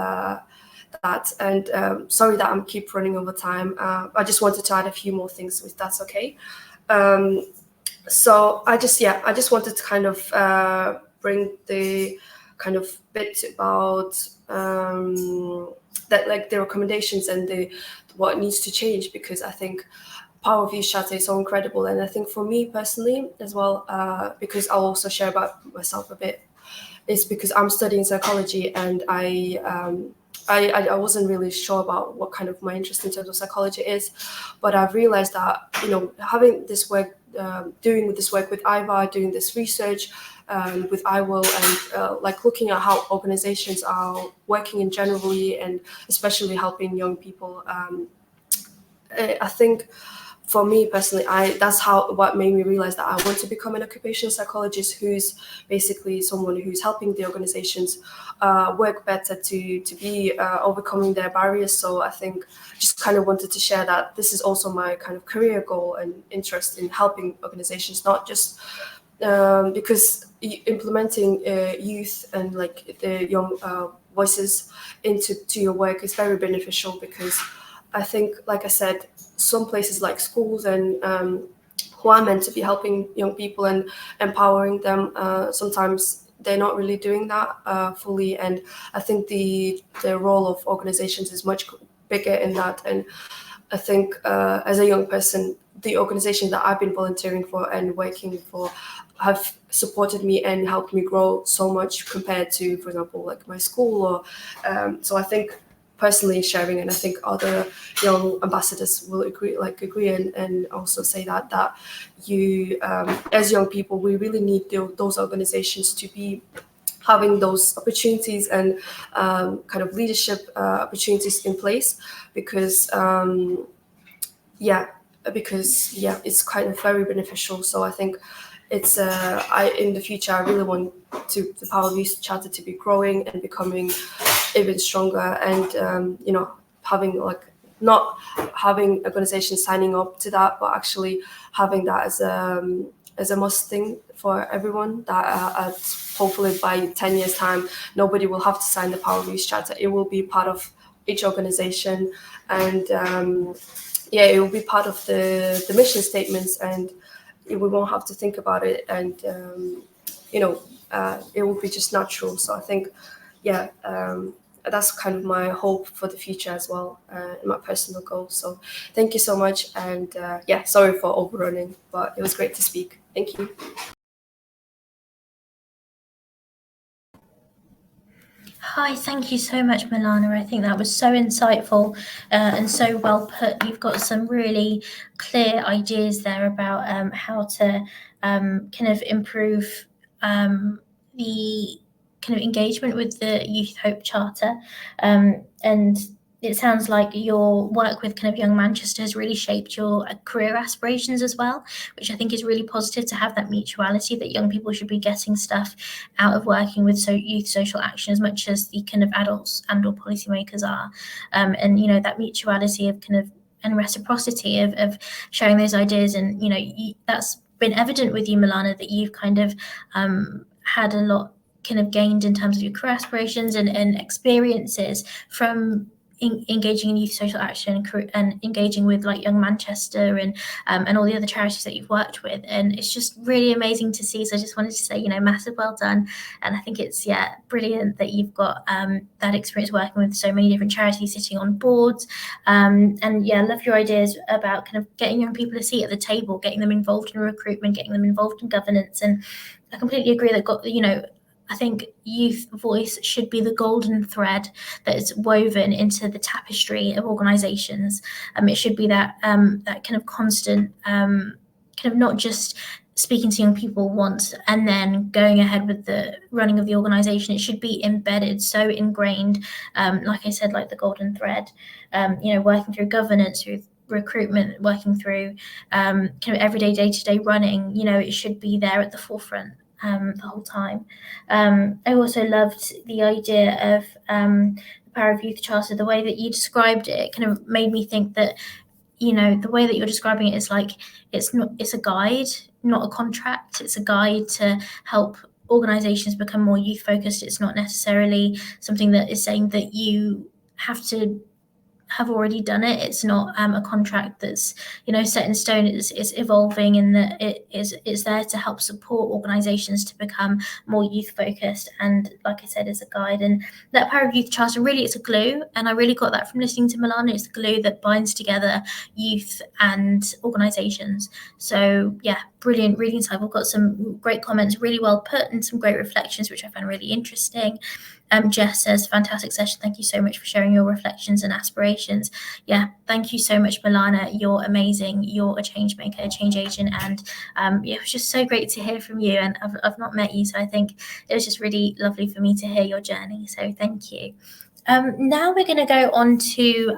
that. And sorry that I'm keep running over time. I just wanted to add a few more things, if that's okay. So I just wanted to kind of bring the kind of bit about that, like the recommendations and what needs to change, because I think Power of Youth Charter is so incredible. And I think for me personally as well, because I'll also share about myself a bit, is because I'm studying psychology, and I wasn't really sure about what kind of my interest in terms of psychology is, but I've realized that, you know, having this work, doing this work with IVAR, doing this research with iwill, and like looking at how organizations are working in generally, and especially helping young people. I think for me personally, that's what made me realize that I want to become an occupational psychologist who's basically someone who's helping the organizations work better to be overcoming their barriers. So I think just kind of wanted to share that this is also my kind of career goal and interest in helping organizations, not just because implementing youth and like the young voices into your work is very beneficial, because I think, like I said, some places like schools and who are meant to be helping young people and empowering them, sometimes they're not really doing that fully. And I think the role of organizations is much bigger in that. And I think as a young person, the organizations that I've been volunteering for and working for have supported me and helped me grow so much compared to, for example, like my school. Or so I think personally sharing, and I think other young ambassadors will agree and also say that you as young people, we really need those organizations to be having those opportunities and kind of leadership opportunities in place, because it's kind of very beneficial. So I think it's in the future I really want the Power of Youth Charter to be growing and becoming even stronger, and having like not having organizations signing up to that, but actually having that as a must thing for everyone, that hopefully by 10 years time nobody will have to sign the Power of Youth Charter. It will be part of each organization, and it will be part of the mission statements, and we won't have to think about it, and it will be just natural. So I think that's kind of my hope for the future as well, and my personal goal. So thank you so much, and sorry for overrunning, but it was great to speak. Thank you. Hi, thank you so much, Milana. I think that was so insightful and so well put. You've got some really clear ideas there about how to kind of improve the kind of engagement with the Youth Hope Charter. And it sounds like your work with kind of Young Manchester has really shaped your career aspirations as well, which I think is really positive, to have that mutuality, that young people should be getting stuff out of working with youth social action as much as the kind of adults and or policymakers are. And that mutuality of kind of and reciprocity of sharing those ideas, and that's been evident with you, Milana, that you've kind of had a lot kind of gained in terms of your career aspirations and experiences from engaging in youth social action and engaging with like Young Manchester and all the other charities that you've worked with, and it's just really amazing to see. So I just wanted to say, massive well done, and I think it's brilliant that you've got that experience working with so many different charities, sitting on boards, and love your ideas about kind of getting young people a seat at the table, getting them involved in recruitment, getting them involved in governance. And I completely agree that I think youth voice should be the golden thread that is woven into the tapestry of organisations. It should be that that kind of constant, kind of not just speaking to young people once and then going ahead with the running of the organisation. It should be embedded, so ingrained, like I said, like the golden thread, working through governance, through recruitment, working through kind of everyday day-to-day running. It should be there at the forefront the whole time. I also loved the idea of the Power of Youth Charter. The way that you described it kind of made me think that, the way that you're describing it is like it's a guide, not a contract. It's a guide to help organizations become more youth focused. It's not necessarily something that is saying that you have to have already done it. It's not a contract that's set in stone. It's evolving, and that it's there to help support organizations to become more youth focused, and like I said, is a guide. And that Power of Youth Charter, really, it's a glue, and I really got that from listening to Milana. It's the glue that binds together youth and organizations. So brilliant, really insightful. Got some great comments, really well put, and some great reflections, which I found really interesting. Jess says, fantastic session. Thank you so much for sharing your reflections and aspirations. Yeah, thank you so much, Milana. You're amazing. You're a change maker, a change agent, and it was just so great to hear from you. And I've not met you, so I think it was just really lovely for me to hear your journey. So thank you. Now we're going to go on to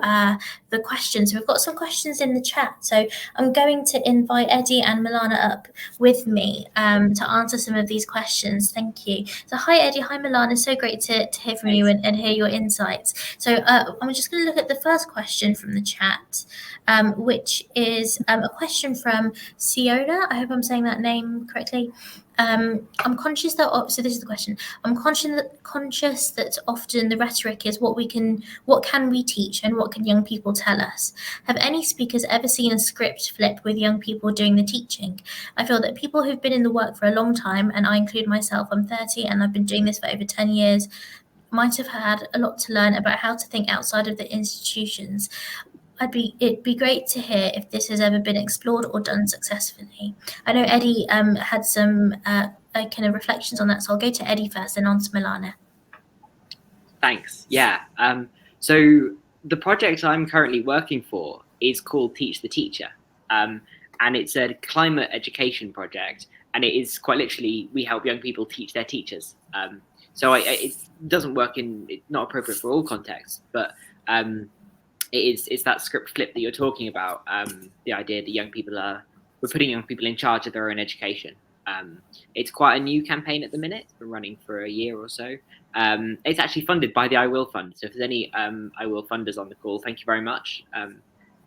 the questions. We've got some questions in the chat. So I'm going to invite Eddie and Milana up with me to answer some of these questions. Thank you. So hi, Eddie. Hi, Milana. So great to hear from you and hear your insights. So I'm just going to look at the first question from the chat, which is a question from Siona. I hope I'm saying that name correctly. I'm conscious that, so this is the question. I'm conscious that often the rhetoric is what can we teach and what can young people tell us? Have any speakers ever seen a script flip with young people doing the teaching? I feel that people who've been in the work for a long time, and I include myself, I'm 30 and I've been doing this for over 10 years, might have had a lot to learn about how to think outside of the institutions. It'd be great to hear if this has ever been explored or done successfully. I know Eddie had some kind of reflections on that, so I'll go to Eddie first and on to Milana. Thanks. Yeah. So the project I'm currently working for is called Teach the Teacher, and it's a climate education project, and it is quite literally we help young people teach their teachers. So it doesn't work it's not appropriate for all contexts, but it's that script flip that you're talking about. The idea that we're putting young people in charge of their own education. It's quite a new campaign at the minute. It's been running for a year or so. It's actually funded by the IWill Fund. So if there's any IWill funders on the call, thank you very much.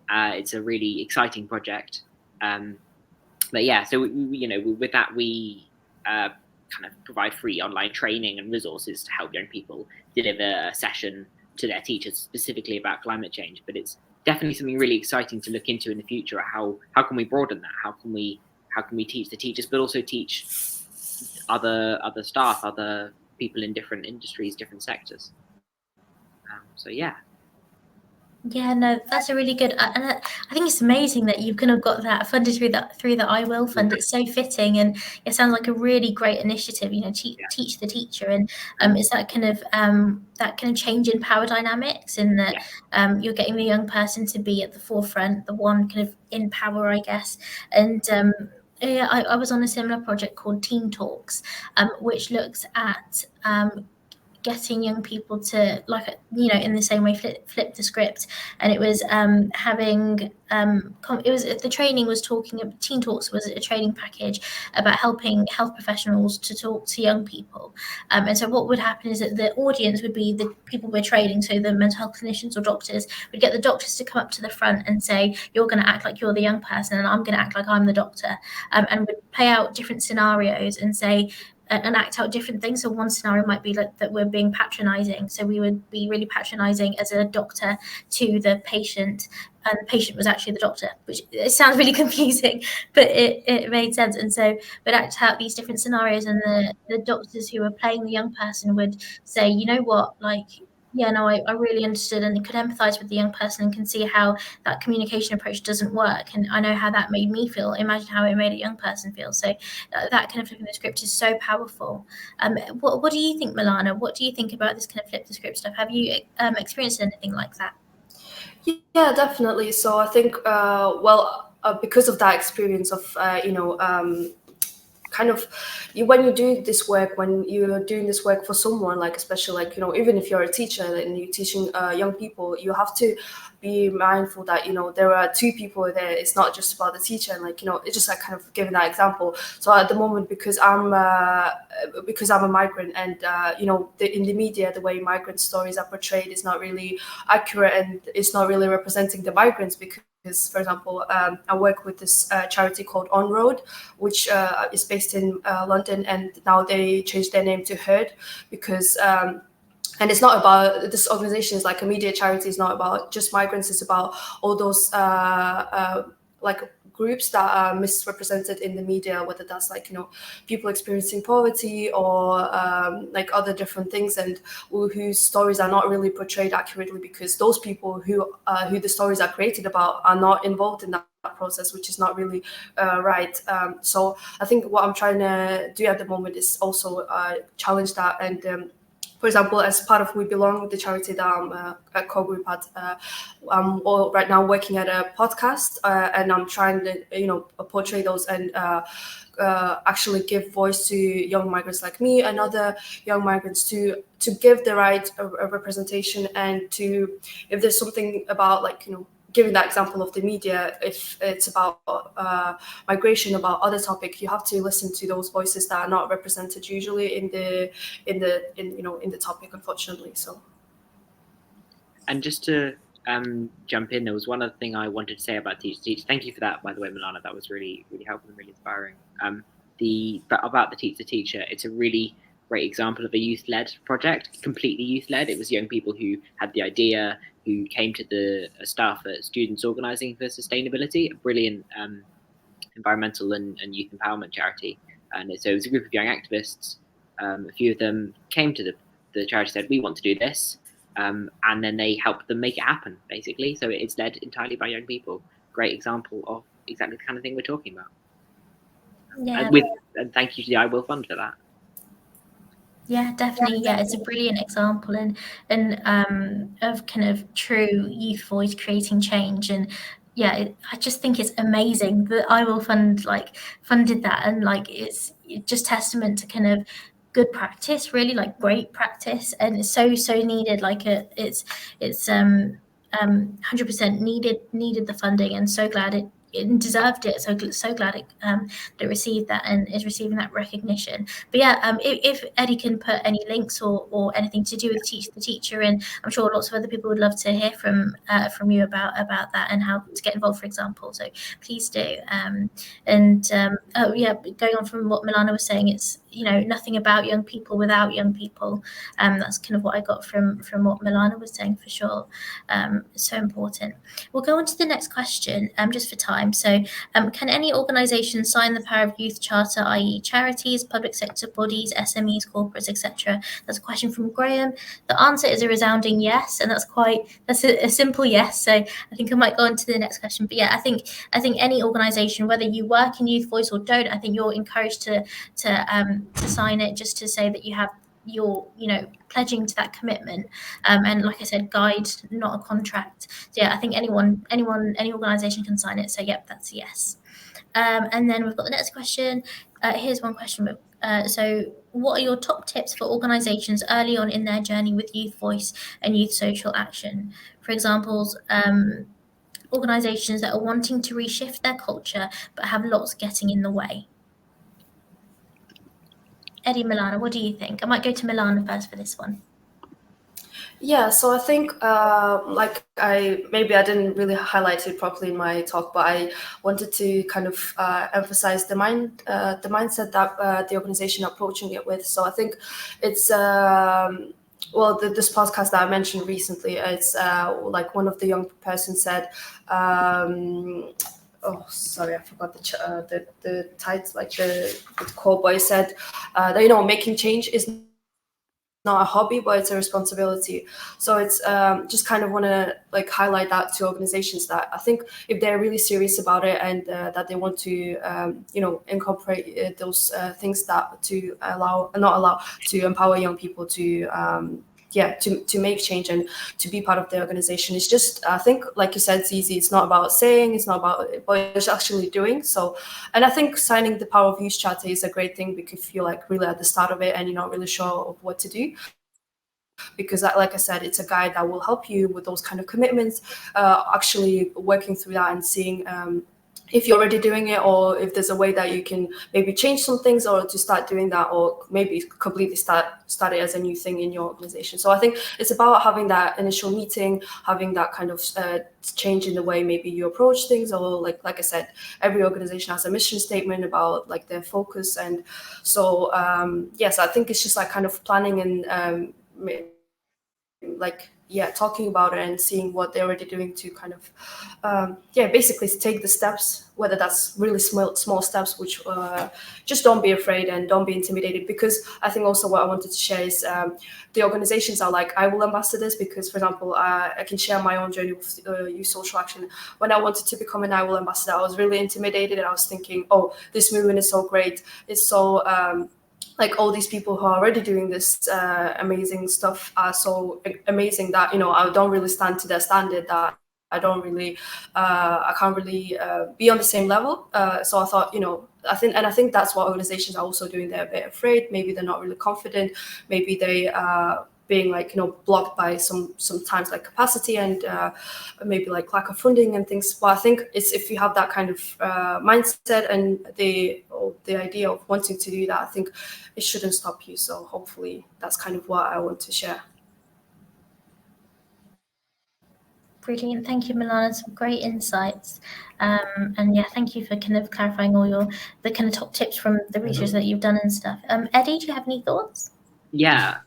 It's a really exciting project. But yeah, so with that we kind of provide free online training and resources to help young people deliver a session to their teachers specifically about climate change. But it's definitely something really exciting to look into in the future. How can we broaden that? How can we teach the teachers, but also teach other staff, other people in different industries, different sectors? So yeah. Yeah, no, that's a really good, and I think it's amazing that you've kind of got that funded through the IWill Fund. It's so fitting, and it sounds like a really great initiative. Teach the teacher, and is that kind of change in power dynamics in that you're getting the young person to be at the forefront, the one kind of in power, I guess, and. I was on a similar project called Teen Talks, which looks at getting young people to, in the same way, flip the script. And it was the training was Teen Talks was a training package about helping health professionals to talk to young people. And so what would happen is that the audience would be the people we're training, so the mental health clinicians or doctors would get the doctors to come up to the front and say, you're going to act like you're the young person and I'm going to act like I'm the doctor, and would play out different scenarios and say, and act out different things. So one scenario might be like that we're being patronizing. So we would be really patronizing as a doctor to the patient, and the patient was actually the doctor, which it sounds really confusing, but it made sense. And so we'd act out these different scenarios, and the doctors who were playing the young person would say, you know what, I really understood and could empathize with the young person and can see how that communication approach doesn't work. And I know how that made me feel. Imagine how it made a young person feel. So that kind of flipping the script is so powerful. What do you think, Milana? What do you think about this kind of flip the script stuff? Have you experienced anything like that? Yeah, definitely. So I think, because of that experience of, kind of when you do this work, when you're doing this work for someone, like especially like, even if you're a teacher and you're teaching young people, you have to be mindful that, there are two people there. It's not just about the teacher. And it's just like kind of giving that example. So at the moment, because I'm a migrant, and in the media, the way migrant stories are portrayed is not really accurate, and it's not really representing the migrants. Because, for example, I work with this charity called On Road, which is based in London, and now they changed their name to Heard, because and it's not about, this organization is like a media charity. It's not about just migrants. It's about all those groups that are misrepresented in the media, whether that's people experiencing poverty or other different things, and whose stories are not really portrayed accurately, because those people who the stories are created about are not involved in that process, which is not really right. So I think what I'm trying to do at the moment is also challenge that, and for example, as part of We Belong, the charity that I'm a co-group at, I'm right now working at a podcast, and I'm trying to, portray those and actually give voice to young migrants like me and other young migrants to give the right representation, and to, if there's something about giving that example of the media, if it's about migration, about other topic, you have to listen to those voices that are not represented usually in the topic, unfortunately. So, and just to jump in, there was one other thing I wanted to say about Teach to Teach. Thank you for that, by the way, Milana. That was really, really helpful and really inspiring. But about the Teach the Teacher, it's a really great example of a youth-led project, completely youth-led. It was young people who had the idea, who came to the staff at Students Organising for Sustainability, a brilliant environmental and youth empowerment charity. And so it was a group of young activists. A few of them came to the charity, said, we want to do this. And then they helped them make it happen, basically. So it's led entirely by young people. Great example of exactly the kind of thing we're talking about. Yeah. And thank you to the IWill Fund for that. Yeah, definitely. Yeah, it's a brilliant example and of kind of true youth voice creating change. And yeah, I just think it's amazing that IWill Fund funded that, and it's just testament to kind of good practice, really, great practice, and it's so needed. It's 100% needed the funding, and so glad it deserved it. So glad it received that and is receiving that recognition. But yeah, if Eddie can put any links or anything to do with Teach the Teacher, and I'm sure lots of other people would love to hear from you about that and how to get involved, for example. So please do. Oh yeah, going on from what Milana was saying, it's nothing about young people without young people. That's kind of what I got from what Milana was saying, for sure. So important. We'll go on to the next question, just for time. So, can any organisation sign the Power of Youth Charter, i.e. charities, public sector bodies, SMEs, corporates, etc.? That's a question from Graham. The answer is a resounding yes, and that's a simple yes. So I think I might go on to the next question. But yeah, I think any organisation, whether you work in Youth Voice or don't, I think you're encouraged to sign it, just to say that you're pledging to that commitment, and like I said, guide, not a contract. So yeah, I think any organisation can sign it. So yep, that's a yes. And then we've got the next question. Here's one question. So what are your top tips for organisations early on in their journey with youth voice and youth social action? For examples, organisations that are wanting to reshift their culture but have lots getting in the way. Eddie, Milana, what do you think? I might go to Milana first for this one. Yeah, so I think I didn't really highlight it properly in my talk, but I wanted to kind of emphasize the mindset that the organization approaching it with. So I think it's this podcast that I mentioned recently, it's one of the young persons said, oh, sorry, I forgot the title, the quote, but he said that making change is not a hobby, but it's a responsibility. So it's just kind of want to highlight that to organizations, that I think if they're really serious about it and that they want to incorporate those things that to empower young people to to make change and to be part of the organization. It's just, I think, like you said, it's easy. It's not about saying, it's not about, but it's actually doing. So, and I think signing the Power of Youth Charter is a great thing, because if you're really at the start of it and you're not really sure of what to do, because like I said, it's a guide that will help you with those kind of commitments, actually working through that and seeing if you're already doing it, or if there's a way that you can maybe change some things, or to start doing that, or maybe completely start it as a new thing in your organization. So I think it's about having that initial meeting, having that kind of change in the way maybe you approach things, or like I said, every organization has a mission statement about their focus. And so yes, I think it's just kind of planning and talking about it and seeing what they're already doing to kind of basically take the steps, whether that's really small steps, which just don't be afraid and don't be intimidated. Because I think also what I wanted to share is the organizations are iwill ambassadors, because, for example, I can share my own journey with youth social action. When I wanted to become an iwill ambassador, I was really intimidated, and I was thinking, oh, this movement is so great, it's so like all these people who are already doing this amazing stuff are so amazing that, you know, I don't really stand to their standard, that I don't really, I can't really be on the same level. So I thought, you know, I think that's what organizations are also doing. They're a bit afraid. Maybe they're not really confident. Maybe they are being like, you know, blocked by sometimes like capacity and maybe like lack of funding and things. But I think it's, if you have that kind of mindset and the idea of wanting to do that, I think it shouldn't stop you. So hopefully that's kind of what I want to share. Brilliant. Thank you, Milana. Some great insights. And yeah, thank you for kind of clarifying all the kind of top tips from the research that you've done and stuff. Eddie, do you have any thoughts? Yeah.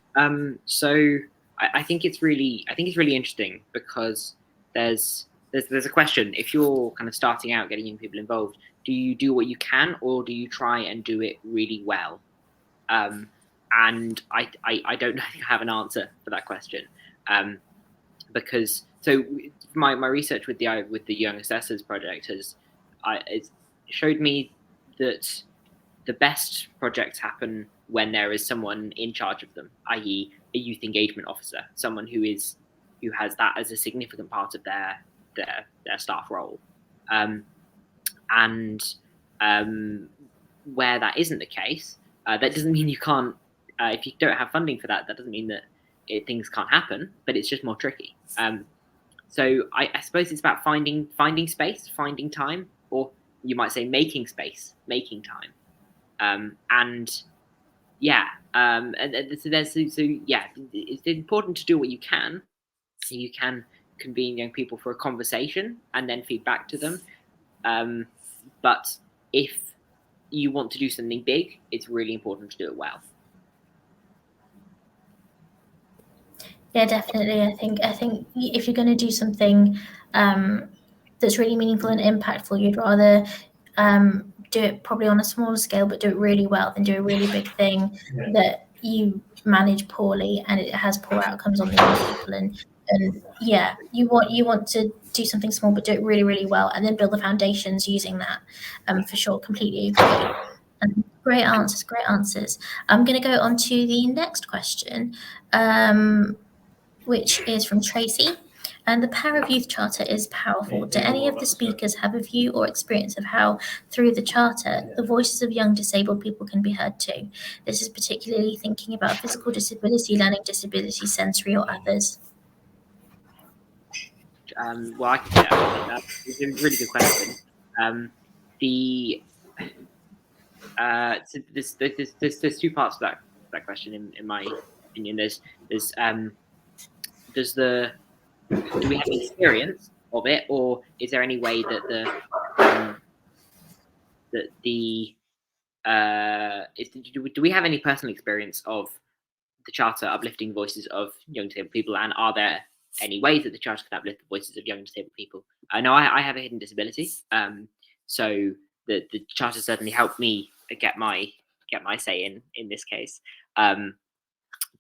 So I think it's really interesting, because there's a question. If you're kind of starting out getting young people involved, do you do what you can, or do you try and do it really well? And I don't know if I have an answer for that question. Because so my research with the Young Assessors project it showed me that the best projects happen when there is someone in charge of them, i.e., a youth engagement officer, someone who has that as a significant part of their staff role. And where that isn't the case, that doesn't mean you can't. If you don't have funding for that, that doesn't mean that things can't happen, but it's just more tricky. So I suppose it's about finding space, finding time, or you might say making space, making time. And yeah, so yeah, it's important to do what you can. You can convene young people for a conversation and then feed back to them. But if you want to do something big, it's really important to do it well. Yeah, definitely. I think if you're going to do something that's really meaningful and impactful, you'd rather do it probably on a smaller scale, but do it really well, than do a really big thing that you manage poorly and it has poor outcomes on the young people. And yeah, you want to do something small, but do it really, really well, and then build the foundations using that. For sure, completely agree. Great answers. I'm going to go on to the next question, which is from Tracy. And the power of youth charter is powerful. Do any of the speakers have a view or experience of how, through the charter, the voices of young disabled people can be heard too? This is particularly thinking about physical disability, learning disability, sensory, or others. Well, I can that's a really good question. So there's two parts to that question in my opinion. Do we have experience of it, or is there any way that do we have any personal experience of the charter uplifting voices of young disabled people, and are there any ways that the charter can uplift the voices of young disabled people? No, I have a hidden disability, so the charter certainly helped me get my say in this case.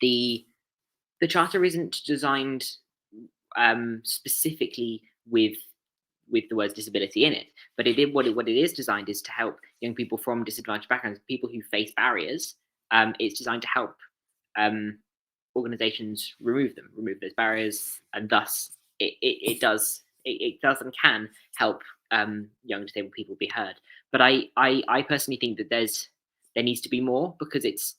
The charter isn't designed specifically with the words disability in it, but what it is designed is to help young people from disadvantaged backgrounds, people who face barriers. It's designed to help organizations remove those barriers, and thus it does and can help young disabled people be heard. But I personally think that there needs to be more, because it's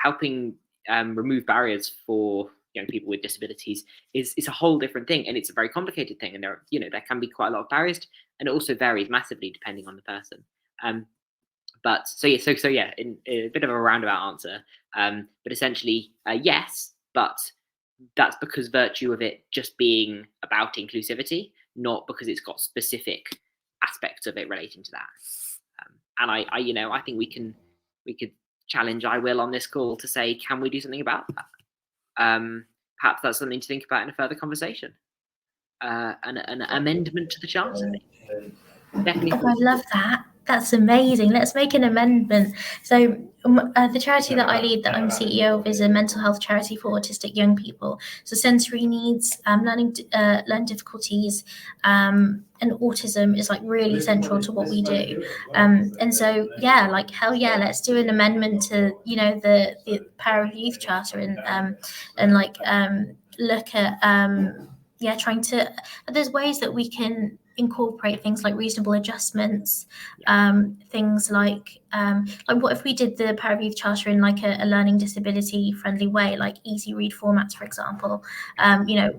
helping remove barriers for young people with disabilities is a whole different thing, and it's a very complicated thing, and there can be quite a lot of barriers, and it also varies massively depending on the person. But so yeah, in a bit of a roundabout answer, but essentially yes, but that's because virtue of it just being about inclusivity, not because it's got specific aspects of it relating to that. And I think we could challenge IWill on this call to say, can we do something about that? Perhaps that's something to think about in a further conversation. An amendment to the charter. Definitely. Oh, I love that. That's amazing. Let's make an amendment. So the charity that I lead, that I'm CEO of, is a mental health charity for autistic young people. So sensory needs, learning difficulties, and autism is like really central to what we do. And so yeah, like hell yeah, let's do an amendment to the Power of Youth Charter, and like look at trying to. There's ways that we can incorporate things like reasonable adjustments, things like what if we did the Power of Youth Charter in like a learning disability friendly way, like easy read formats, for example.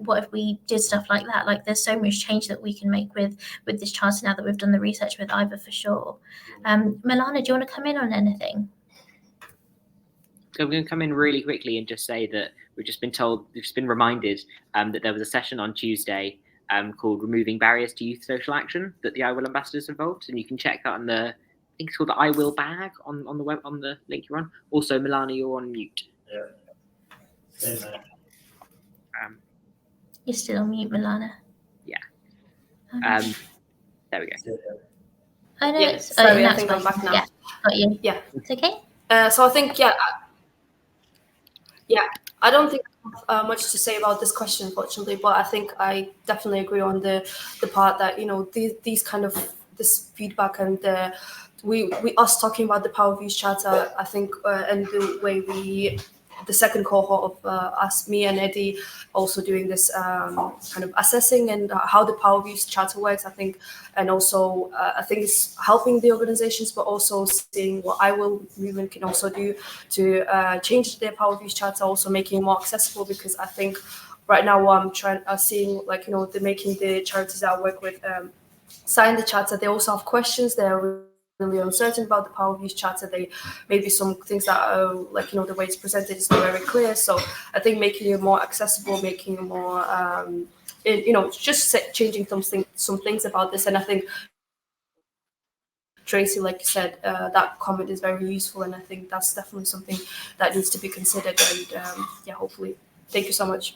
What if we did stuff like that? Like there's so much change that we can make with this charter now that we've done the research with IVAR, for sure. Milana, do you want to come in on anything? So I'm going to come in really quickly and just say that we've just been reminded that there was a session on Tuesday called "Removing Barriers to Youth Social Action" that the iwill ambassadors involved, and you can check that on I think it's called the iwill bag on the web, on the link you're on. Also, Milana, you're on mute. Yeah. You're still on mute, Milana. Yeah. There we go. Oh no, Yeah, sorry, I think I'm back now. Yeah, got you. Yeah, it's okay. So I think I don't think I have much to say about this question, unfortunately, but I think I definitely agree on the part that these kind of this feedback and we us talking about the Power of Youth Charter, I think, and the way the second cohort of us, me and Eddie, also doing this kind of assessing and how the Power of Youth Charter works, I think, and also I think it's helping the organizations, but also seeing what iwill movement can also do to change their Power of Youth Charter, also making it more accessible, because I think right now what I'm seeing, like, they're making the charities that I work with sign the charter. They also have questions. They're really uncertain about the Power of Youth Charter. They maybe some things that are like the way it's presented is not very clear. So I think making it more accessible, making it more just changing some things about this. And I think Tracy, like you said, that comment is very useful, and I think that's definitely something that needs to be considered. And hopefully, thank you so much.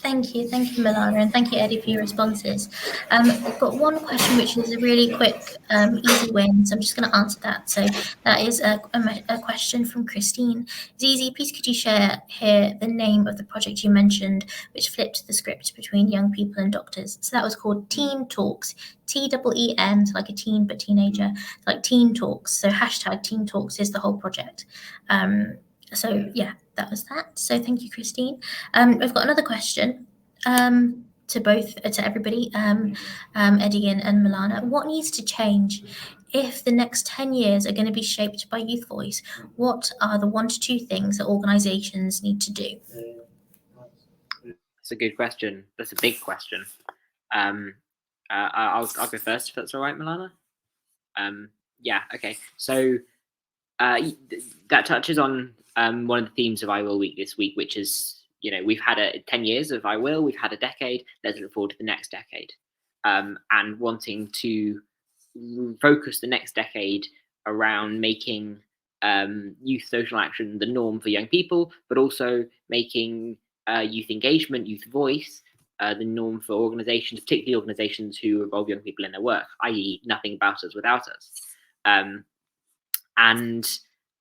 Thank you, Milana, and thank you, Eddie, for your responses. I've got one question, which is a really quick, easy win, so I'm just going to answer that. So that is a question from Christine. Zizi, please could you share here the name of the project you mentioned, which flipped the script between young people and doctors? So that was called Teen Talks, TEEN, like a teen but teenager, like Teen Talks. So hashtag Teen Talks is the whole project. So yeah, that was that. So thank you, Christine. We've got another question to everybody, Eddie and Milana. What needs to change if the next 10 years are going to be shaped by youth voice? What are the 1 to 2 things that organizations need to do? That's a good question. That's a big question. I'll go first, if that's all right, Milana. Yeah, okay. So that touches on one of the themes of iwill Week this week, which is, we've had 10 years of iwill, we've had a decade, let's look forward to the next decade, and wanting to focus the next decade around making youth social action the norm for young people, but also making youth engagement, youth voice, the norm for organizations, particularly organizations who involve young people in their work, i.e. nothing about us without us.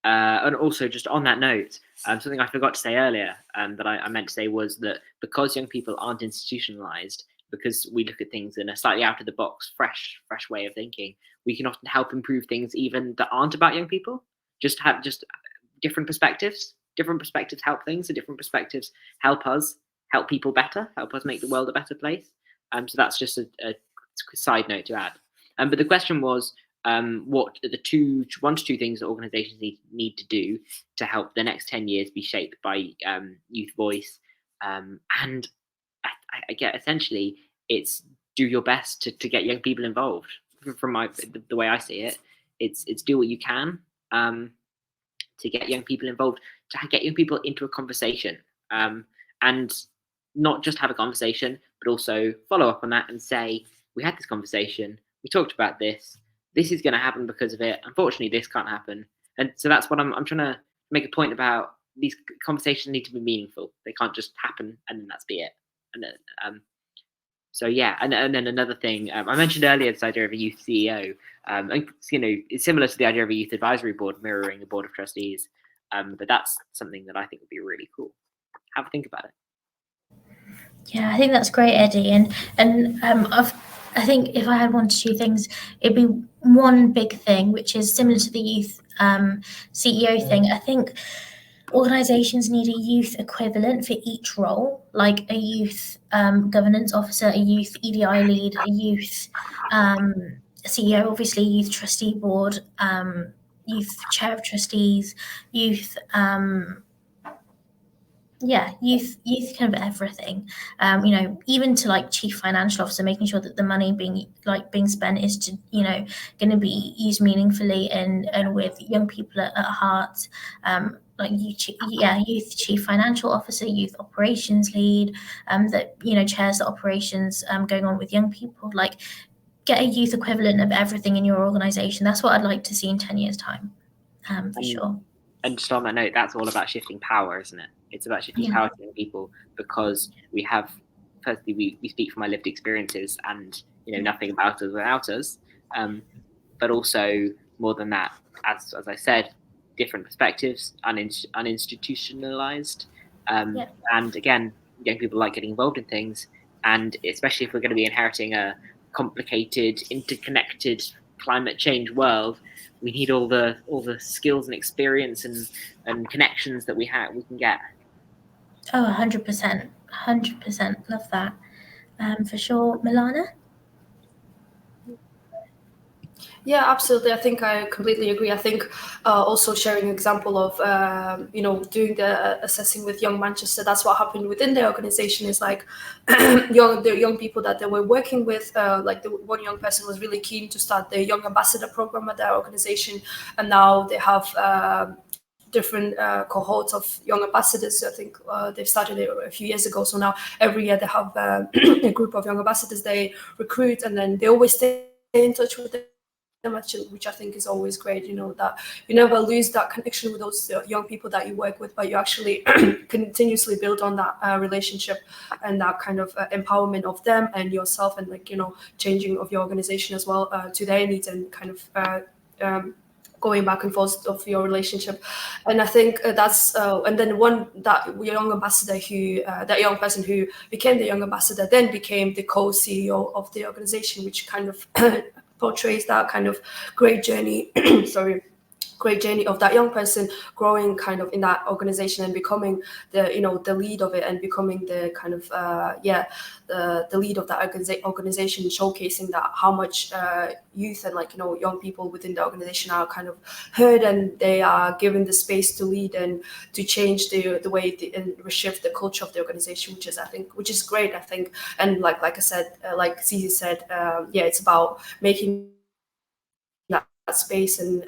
And also, just on that note, something I forgot to say earlier that I meant to say was that because young people aren't institutionalized, because we look at things in a slightly out of the box, fresh way of thinking, we can often help improve things even that aren't about young people. Just different perspectives. Different perspectives help things, and different perspectives help us help people better, help us make the world a better place. So that's just a side note to add. But the question was, what are the 1 to 2 things that organizations need to do to help the next 10 years be shaped by youth voice? And I get, essentially, it's do your best to get young people involved. From the way I see it, it's do what you can to get young people involved, to get young people into a conversation, and not just have a conversation, but also follow up on that and say, we had this conversation, we talked about this is going to happen because of it. Unfortunately, this can't happen. And so that's what I'm trying to make a point about. These conversations need to be meaningful. They can't just happen and then that's be it. And So yeah, and then another thing I mentioned earlier, this idea of a youth CEO. And, it's similar to the idea of a youth advisory board mirroring a board of trustees. But that's something that I think would be really cool. Have a think about it. Yeah, I think that's great, Eddie. I think if I had 1 to 2 things, it'd be one big thing, which is similar to the youth CEO thing. I think organizations need a youth equivalent for each role, like a youth governance officer, a youth EDI lead, a youth CEO, obviously, youth trustee board, youth chair of trustees, youth youth kind of everything, even to like chief financial officer, making sure that the money being spent is to going to be used meaningfully and with young people at heart, youth chief financial officer, youth operations lead, that chairs the operations going on with young people. Like, get a youth equivalent of everything in your organization. That's what I'd like to see in 10 years time, for sure. And just on that note, that's all about shifting power, isn't it? It's about shifting power to young people, because we have, firstly, we speak from our lived experiences, and nothing about us without us. But also, more than that, as I said, different perspectives, uninstitutionalized, and again, young people like getting involved in things, and especially if we're going to be inheriting a complicated, interconnected climate change world, we need all the skills and experience and connections that we can get. Oh, 100%. 100%. Love that. For sure. Milana? Yeah, absolutely. I think I completely agree. I think also sharing an example of doing the assessing with Young Manchester. That's what happened within the organization. Is like the young people that they were working with. Like the one young person was really keen to start the Young Ambassador program at their organization, and now they have different cohorts of young ambassadors. I think they've started it a few years ago. So now every year they have a group of young ambassadors they recruit, and then they always stay in touch with them, actually, which I think is always great. That you never lose that connection with those young people that you work with, but you actually continuously build on that relationship and that kind of empowerment of them and yourself, and changing of your organization as well to their needs, and kind of going back and forth of your relationship. And I think that's and then that young ambassador that young person who became the young ambassador then became the co-CEO of the organization, which kind of portrays that kind of great journey of that young person growing kind of in that organization and becoming the lead of it, and becoming the kind of the lead of that organization, showcasing that how much youth and young people within the organization are kind of heard, and they are given the space to lead and to change the way and reshift the culture of the organization, which is great, I think. And like I said, like Zizi said, it's about making that space and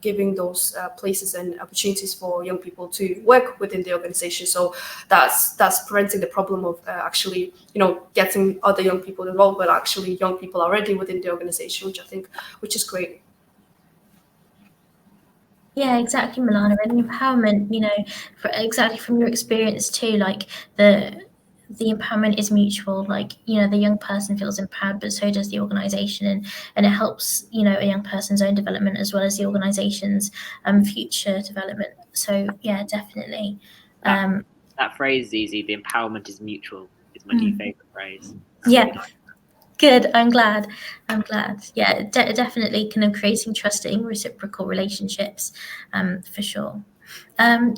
giving those places and opportunities for young people to work within the organization. So that's preventing the problem of actually getting other young people involved, but actually young people already within the organization, which is great. Yeah, exactly, Milana. And empowerment, exactly from your experience too, like the empowerment is mutual. Like, the young person feels empowered, but so does the organization, and it helps, a young person's own development as well as the organization's future development. So yeah, definitely. That phrase, Zizi, the empowerment is mutual, is my new favorite phrase. Yeah. Really like. Good. I'm glad. Yeah, definitely kind of creating trusting, reciprocal relationships, for sure.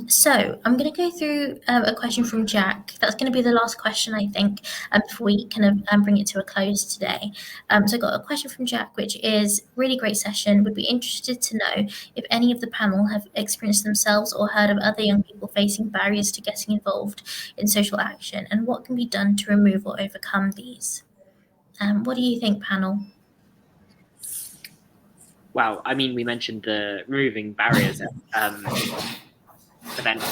So I'm going to go through a question from Jack. That's going to be the last question, I think, before we kind of bring it to a close today. So I got a question from Jack, which is really great session. Would be interested to know if any of the panel have experienced themselves or heard of other young people facing barriers to getting involved in social action, and what can be done to remove or overcome these. What do you think, panel? Well, I mean, we mentioned the removing barriers event,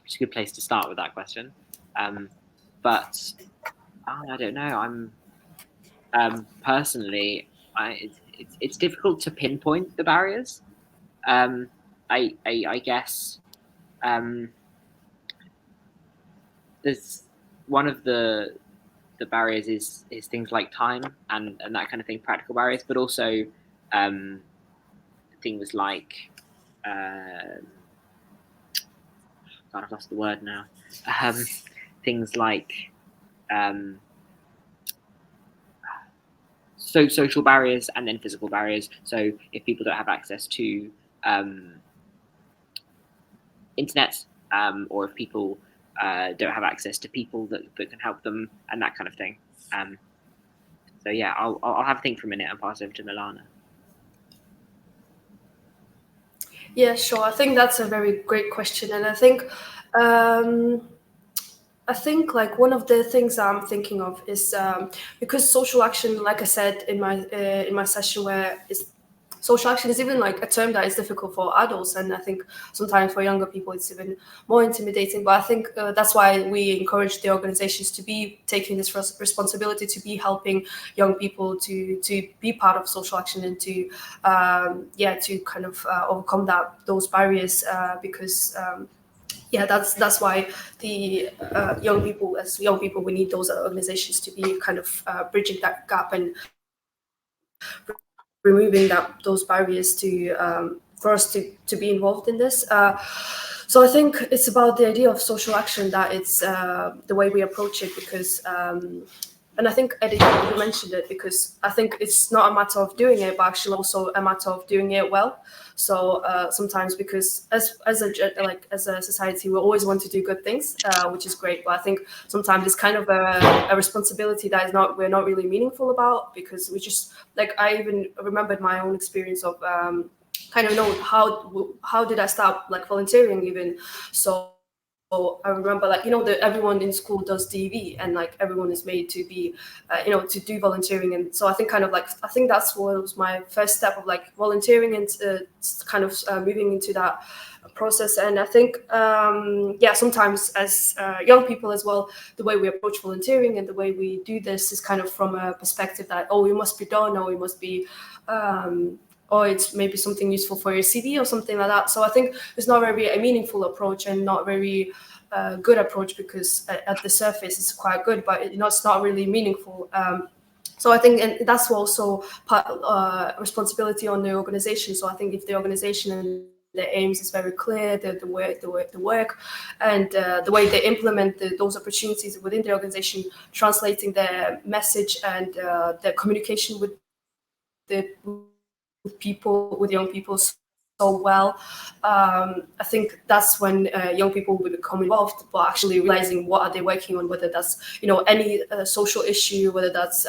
which is a good place to start with that question. But I don't know. I'm personally, it's difficult to pinpoint the barriers. I guess there's one of the the barriers is things like time and that kind of thing, practical barriers, but also things like God, I've lost the word now. Things like social barriers and then physical barriers. So if people don't have access to internet, or if people don't have access to people that can help them and that kind of thing. So yeah, I'll have a think for a minute and pass over to Milana. Yeah, sure. I think that's a very great question, and I think like one of the things I'm thinking of is because social action, like I said in my session, where social action is even like a term that is difficult for adults, and I think sometimes for younger people it's even more intimidating. But I think that's why we encourage the organizations to be taking this responsibility, to be helping young people to be part of social action and to to kind of overcome those barriers because. That's why the young people, as young people, we need those organizations to be kind of bridging that gap and removing those barriers to for us to be involved in this. So I think it's about the idea of social action, that it's the way we approach it, because and I think Eddie, you mentioned it, because I think it's not a matter of doing it, but actually also a matter of doing it well. So sometimes, because as a society, we always want to do good things, which is great. But I think sometimes it's kind of a responsibility that we're not really meaningful about, because we just like, I even remembered my own experience of kind of how did I start like volunteering even. So I remember, like, that everyone in school does DV, and like everyone is made to be, to do volunteering. And so I think I think that's what was my first step of like volunteering and kind of moving into that process. And I think, sometimes as young people as well, the way we approach volunteering and the way we do this is kind of from a perspective that, oh, it must be done, or it must be, or it's maybe something useful for your CV or something like that. So I think it's not very a meaningful approach, and not very good approach, because at the surface it's quite good, but it's not really meaningful. So I think, and that's also part responsibility on the organization. So I think if the organization and the aims is very clear, the work, and the way they implement those opportunities within the organization, translating their message and their communication with young people so well, I think that's when young people will become involved, but actually realizing what are they working on, whether that's any social issue, whether that's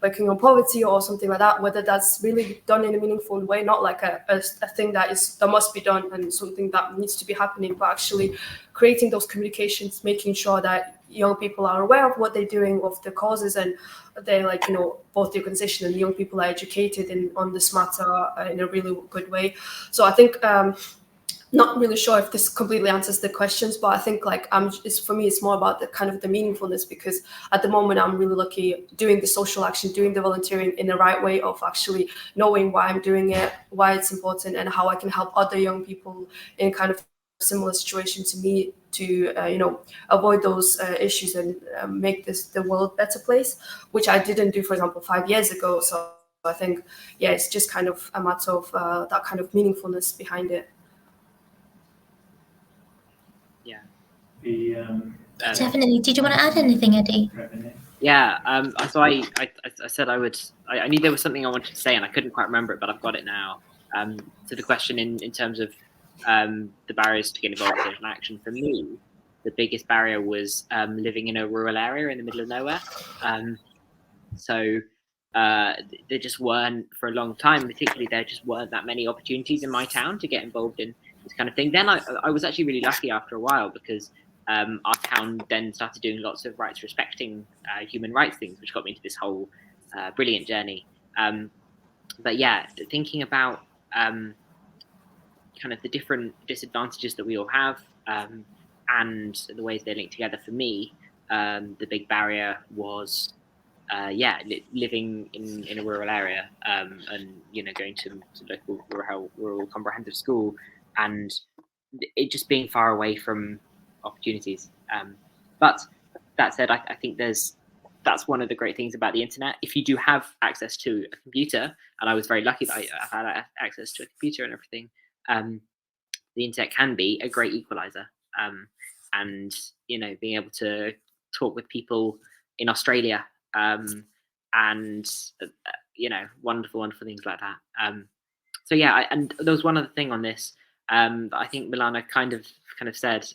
working on poverty or something like that, whether that's really done in a meaningful way, not like a thing that must be done and something that needs to be happening, but actually creating those communications, making sure that young people are aware of what they're doing, of the causes, and they both the organization and the young people are educated on this matter in a really good way. So I think not really sure if this completely answers the questions, but I think for me it's more about the kind of the meaningfulness, because at the moment I'm really lucky doing the social action, doing the volunteering in the right way, of actually knowing why I'm doing it, why it's important, and how I can help other young people in kind of similar situation to me to avoid those issues and make the world a better place, which I didn't do, for example, 5 years ago. So I think it's just kind of a matter of that kind of meaningfulness behind it. Definitely. Did you want to add anything, Eddie? Yeah. So I said I knew there was something I wanted to say, and I couldn't quite remember it, but I've got it now. So the question in terms of the barriers to get involved in social action, for me, the biggest barrier was living in a rural area in the middle of nowhere. So there just weren't, for a long time, particularly, there just weren't that many opportunities in my town to get involved in this kind of thing. Then I was actually really lucky after a while, because our town then started doing lots of rights respecting human rights things, which got me into this whole brilliant journey. But yeah, thinking about kind of the different disadvantages that we all have, and the ways they link together, for me, the big barrier was living in a rural area, and going to local rural comprehensive school, and it just being far away from opportunities. But that said, I think there's that's one of the great things about the internet. If you do have access to a computer, and I was very lucky that I've had access to a computer and everything, the internet can be a great equalizer. And being able to talk with people in Australia, and wonderful things like that. So yeah, and there was one other thing on this that I think Milana kind of said,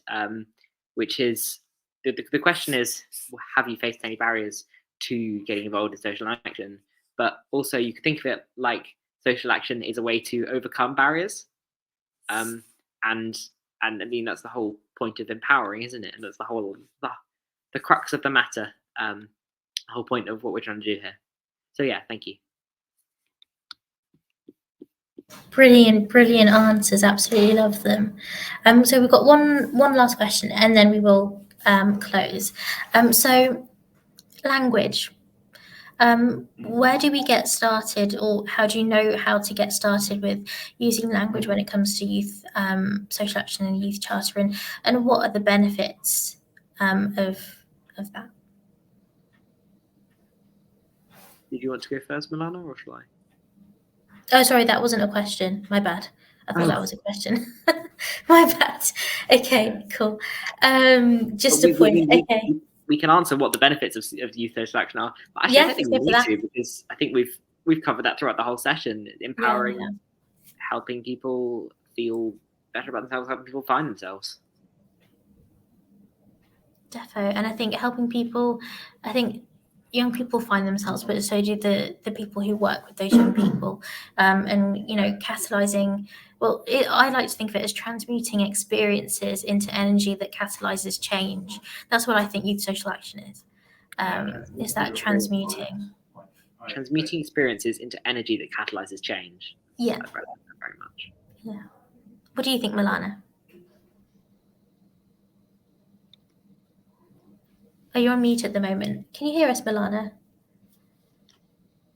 which is the question is, have you faced any barriers to getting involved in social action? But also you could think of it like social action is a way to overcome barriers. And I mean, that's the whole point of empowering, isn't it? And that's the crux of the matter, the whole point of what we're trying to do here. So yeah, thank you. Brilliant answers. Absolutely love them. So we've got one last question, and then we will close. So language. Where do we get started, or how do you know how to get started with using language when it comes to youth social action and youth charter, and what are the benefits of that? Did you want to go first, Milana, or shall I? Oh, sorry, that wasn't a question. My bad. I thought that was a question. My bad. Okay, cool. Just a point. Okay. We can answer what the benefits of youth social action are. But actually, I don't think we need to, because I think we've covered that throughout the whole session. Empowering, helping people feel better about themselves, helping people find themselves. Defo. And I think helping people, I think young people find themselves, but so do the people who work with those young people. And catalyzing, well, I like to think of it as transmuting experiences into energy that catalyzes change. That's what I think youth social action is. Is that transmuting Experiences into energy that catalyzes change. Yeah. I read that very much. Yeah. What do you think, Milana? Are you on mute at the moment? Can you hear us, Milana?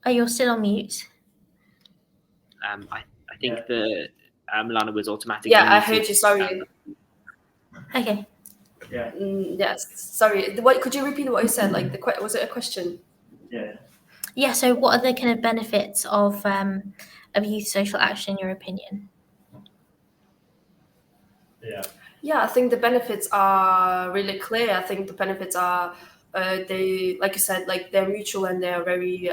Oh, you're still on mute. I think Milana was automatically. Yeah, I heard you. Sorry. Okay. Yeah. Yes. Sorry. What? Could you repeat what you said? Like, was it a question? Yeah. Yeah. So, what are the kind of benefits of youth social action, in your opinion? Yeah. Yeah, I think the benefits are really clear. I think the benefits are, they, like you said, like they're mutual, and they're very,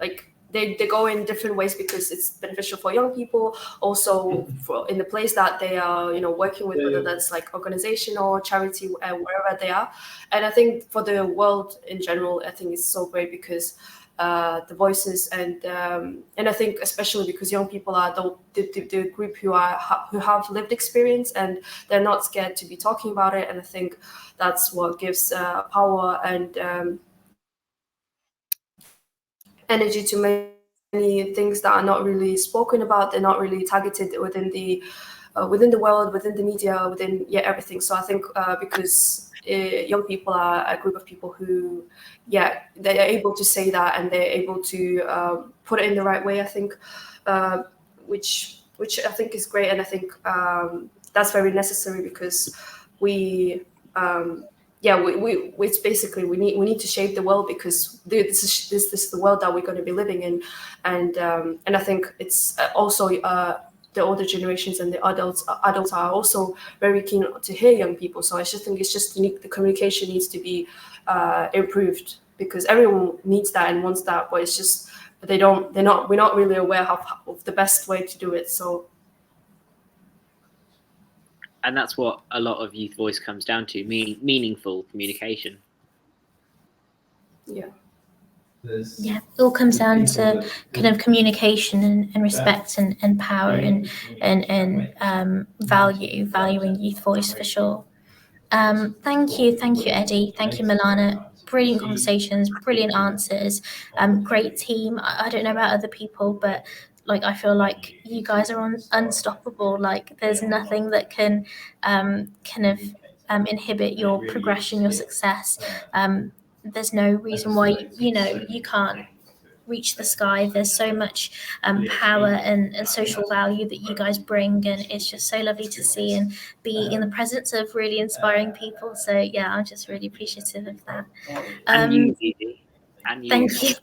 like they go in different ways, because it's beneficial for young people, also in the place that they are, working with, whether that's like organization or charity, wherever they are. And I think for the world in general, I think it's so great, because the voices, and I think especially because young people are the group who have lived experience, and they're not scared to be talking about it. And I think that's what gives power and energy to many things that are not really spoken about. They're not really targeted within the world, within the media, within everything. So I think because young people are a group of people who, they're able to say that, and they're able to put it in the right way. I think, which I think is great, and I think that's very necessary, because we. It's basically we need to shape the world, because this is the world that we're going to be living in, and I think it's also the older generations and the adults are also very keen to hear young people. So I just think it's just the communication needs to be improved, because everyone needs that and wants that, but it's just we're not really aware of the best way to do it. So. And that's what a lot of youth voice comes down to: meaningful communication. Yeah. Yeah, it all comes down to kind of communication and respect and power and valuing youth voice, for sure. Thank you, Eddie. Thank you, Milana. Brilliant conversations, brilliant answers. Great team. I don't know about other people, but like I feel like you guys are unstoppable. Like there's nothing that can kind of inhibit your progression, your success. There's no reason why you can't reach the sky. There's so much power and social value that you guys bring, and it's just so lovely to see and be in the presence of really inspiring people. So yeah, I'm just really appreciative of that. And you, Zizi. And you. Thank you.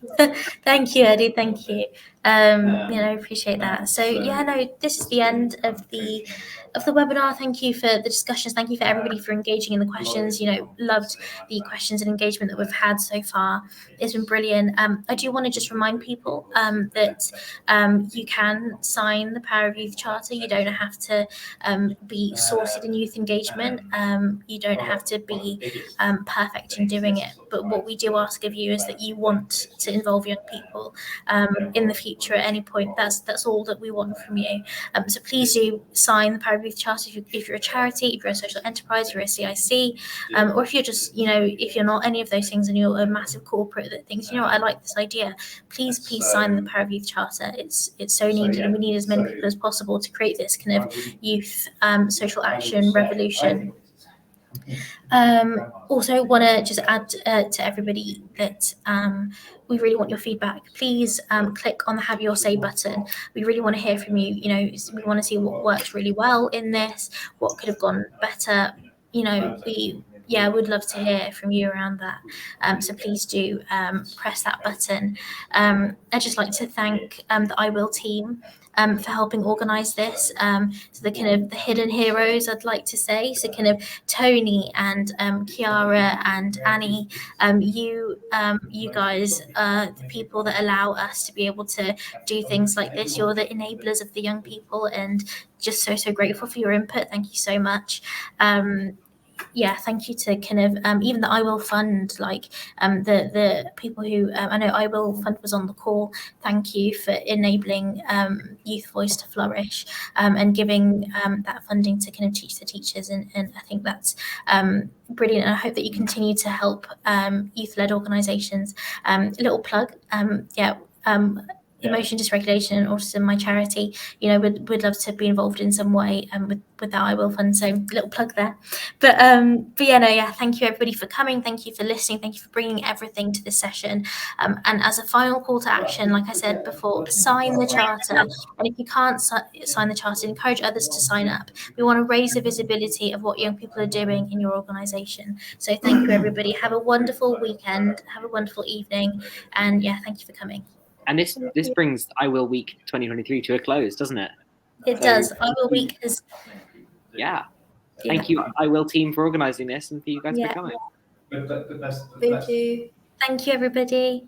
Thank you, Eddie. Thank you. Appreciate that. So yeah, no, this is the end of the webinar. Thank you for the discussions. Thank you for everybody for engaging in the questions. Loved the questions and engagement that we've had so far. It's been brilliant. I do want to just remind people that you can sign the Power of Youth Charter. You don't have to be sorted in youth engagement. You don't have to be perfect in doing it. But what we do ask of you is that you want to involve young people in the future at any point. That's all that we want from you. So please do sign the Power of Youth Charter if you're a charity, if you're a social enterprise, you're a CIC, or if you're just, if you're not any of those things and you're a massive corporate that thinks, I like this idea, please sign the Power of Youth Charter. It's so needed, and we need as many people as possible to create this kind of youth social action revolution. Also want to just add to everybody that we really want your feedback. Please click on the Have Your Say button. We really want to hear from you. We want to see what works really well in this, what could have gone better. We'd love to hear from you around that. So please do press that button. I'd just like to thank the iwill team for helping organise this. So the kind of the hidden heroes, I'd like to say. So kind of Tony and Kiara and Annie, you guys are the people that allow us to be able to do things like this. You're the enablers of the young people, and just so grateful for your input. Thank you so much. Thank you to kind of even the iwill Fund, like the people who I know iwill Fund was on the call. Thank you for enabling Youth Voice to flourish and giving that funding to kind of teach the teachers, and I think that's brilliant, and I hope that you continue to help youth-led organisations. A little plug, Emotion Dysregulation and Autism, my charity, would love to be involved in some way with that iwill Fund. So little plug there. But thank you everybody for coming. Thank you for listening. Thank you for bringing everything to this session. And as a final call to action, like I said before, sign the charter. And if you can't sign the charter, encourage others to sign up. We want to raise the visibility of what young people are doing in your organisation. So thank you everybody. Have a wonderful weekend. Have a wonderful evening. And thank you for coming. And this brings iwill Week 2023 to a close, doesn't it? It does. iwill Week is. Yeah. Thank you, iwill team, for organising this, and for you guys for coming. Thank you. Thank you, everybody.